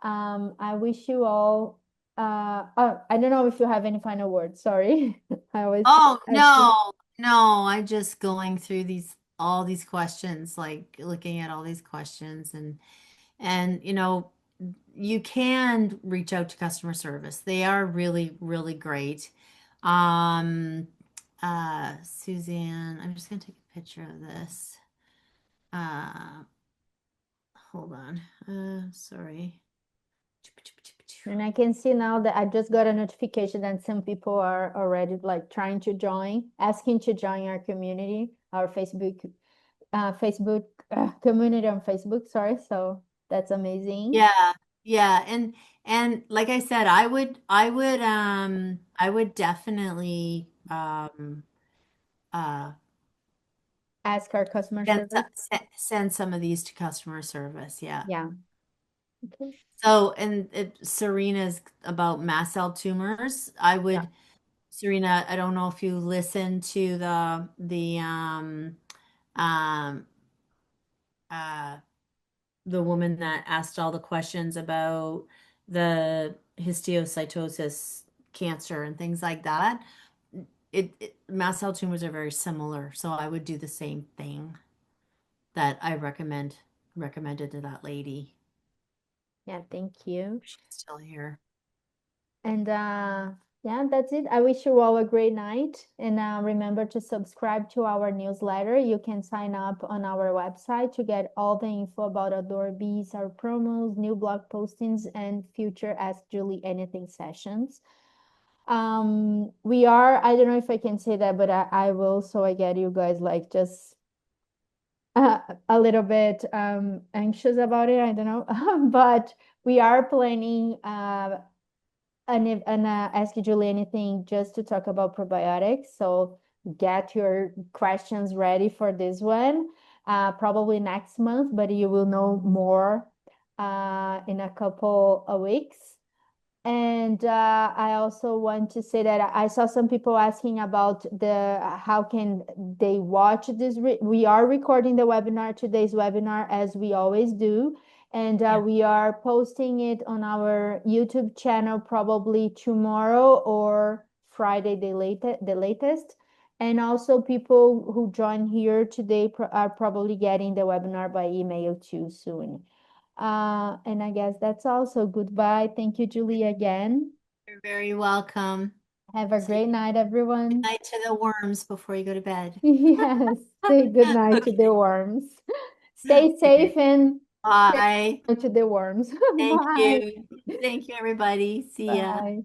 I wish you all, oh, I don't know if you have any final words. Sorry. I always Oh, ask you. no, I just going through all these questions, like looking at all these questions and you can reach out to customer service. They are really, really great. Um, Suzanne, I'm just gonna take a picture of this. Uh, Hold on. Sorry. And I can see now that I just got a notification that some people are already like trying to join, asking to join our community, our Facebook community on Facebook. Sorry. So that's amazing. Yeah, yeah, and like I said, I would definitely uh Ask our customer service. send some of these to customer service. Yeah. Yeah. Okay. So, and Serena's about mast cell tumors. Yeah. Serena, I don't know if you listened to the um uh, the woman that asked all the questions about the histiocytosis cancer and things like that. Mast cell tumors are very similar, so I would do the same thing that I recommended to that lady. Yeah, thank you. She's still here. And yeah, that's it. I wish you all a great night. And remember to subscribe to our newsletter. You can sign up on our website to get all the info about Outdoor Bees, our promos, new blog postings, and future Ask Julie Anything sessions. We are, I don't know if I can say that, but I will, so I get you guys like just a little bit anxious about it. I don't know. But we are planning an Ask Julie Anything just to talk about probiotics. So get your questions ready for this one. Probably next month, but you will know more in a couple of weeks. And I also want to say that I saw some people asking about the how can they watch this. We are recording the webinar, today's webinar, as we always do. And Yeah. we are posting it on our YouTube channel probably tomorrow or Friday, the latest. And also people who join here today are probably getting the webinar by email too soon. And I guess that's all. So goodbye. Thank you, Julie, again. You're very welcome. Have a Say great night, good everyone. night to the worms before you go to bed. Yes. Say good night to Okay. the worms. Stay Okay. safe and say Bye. good night to the worms. Thank Bye. you. Thank you, everybody. See ya. Bye.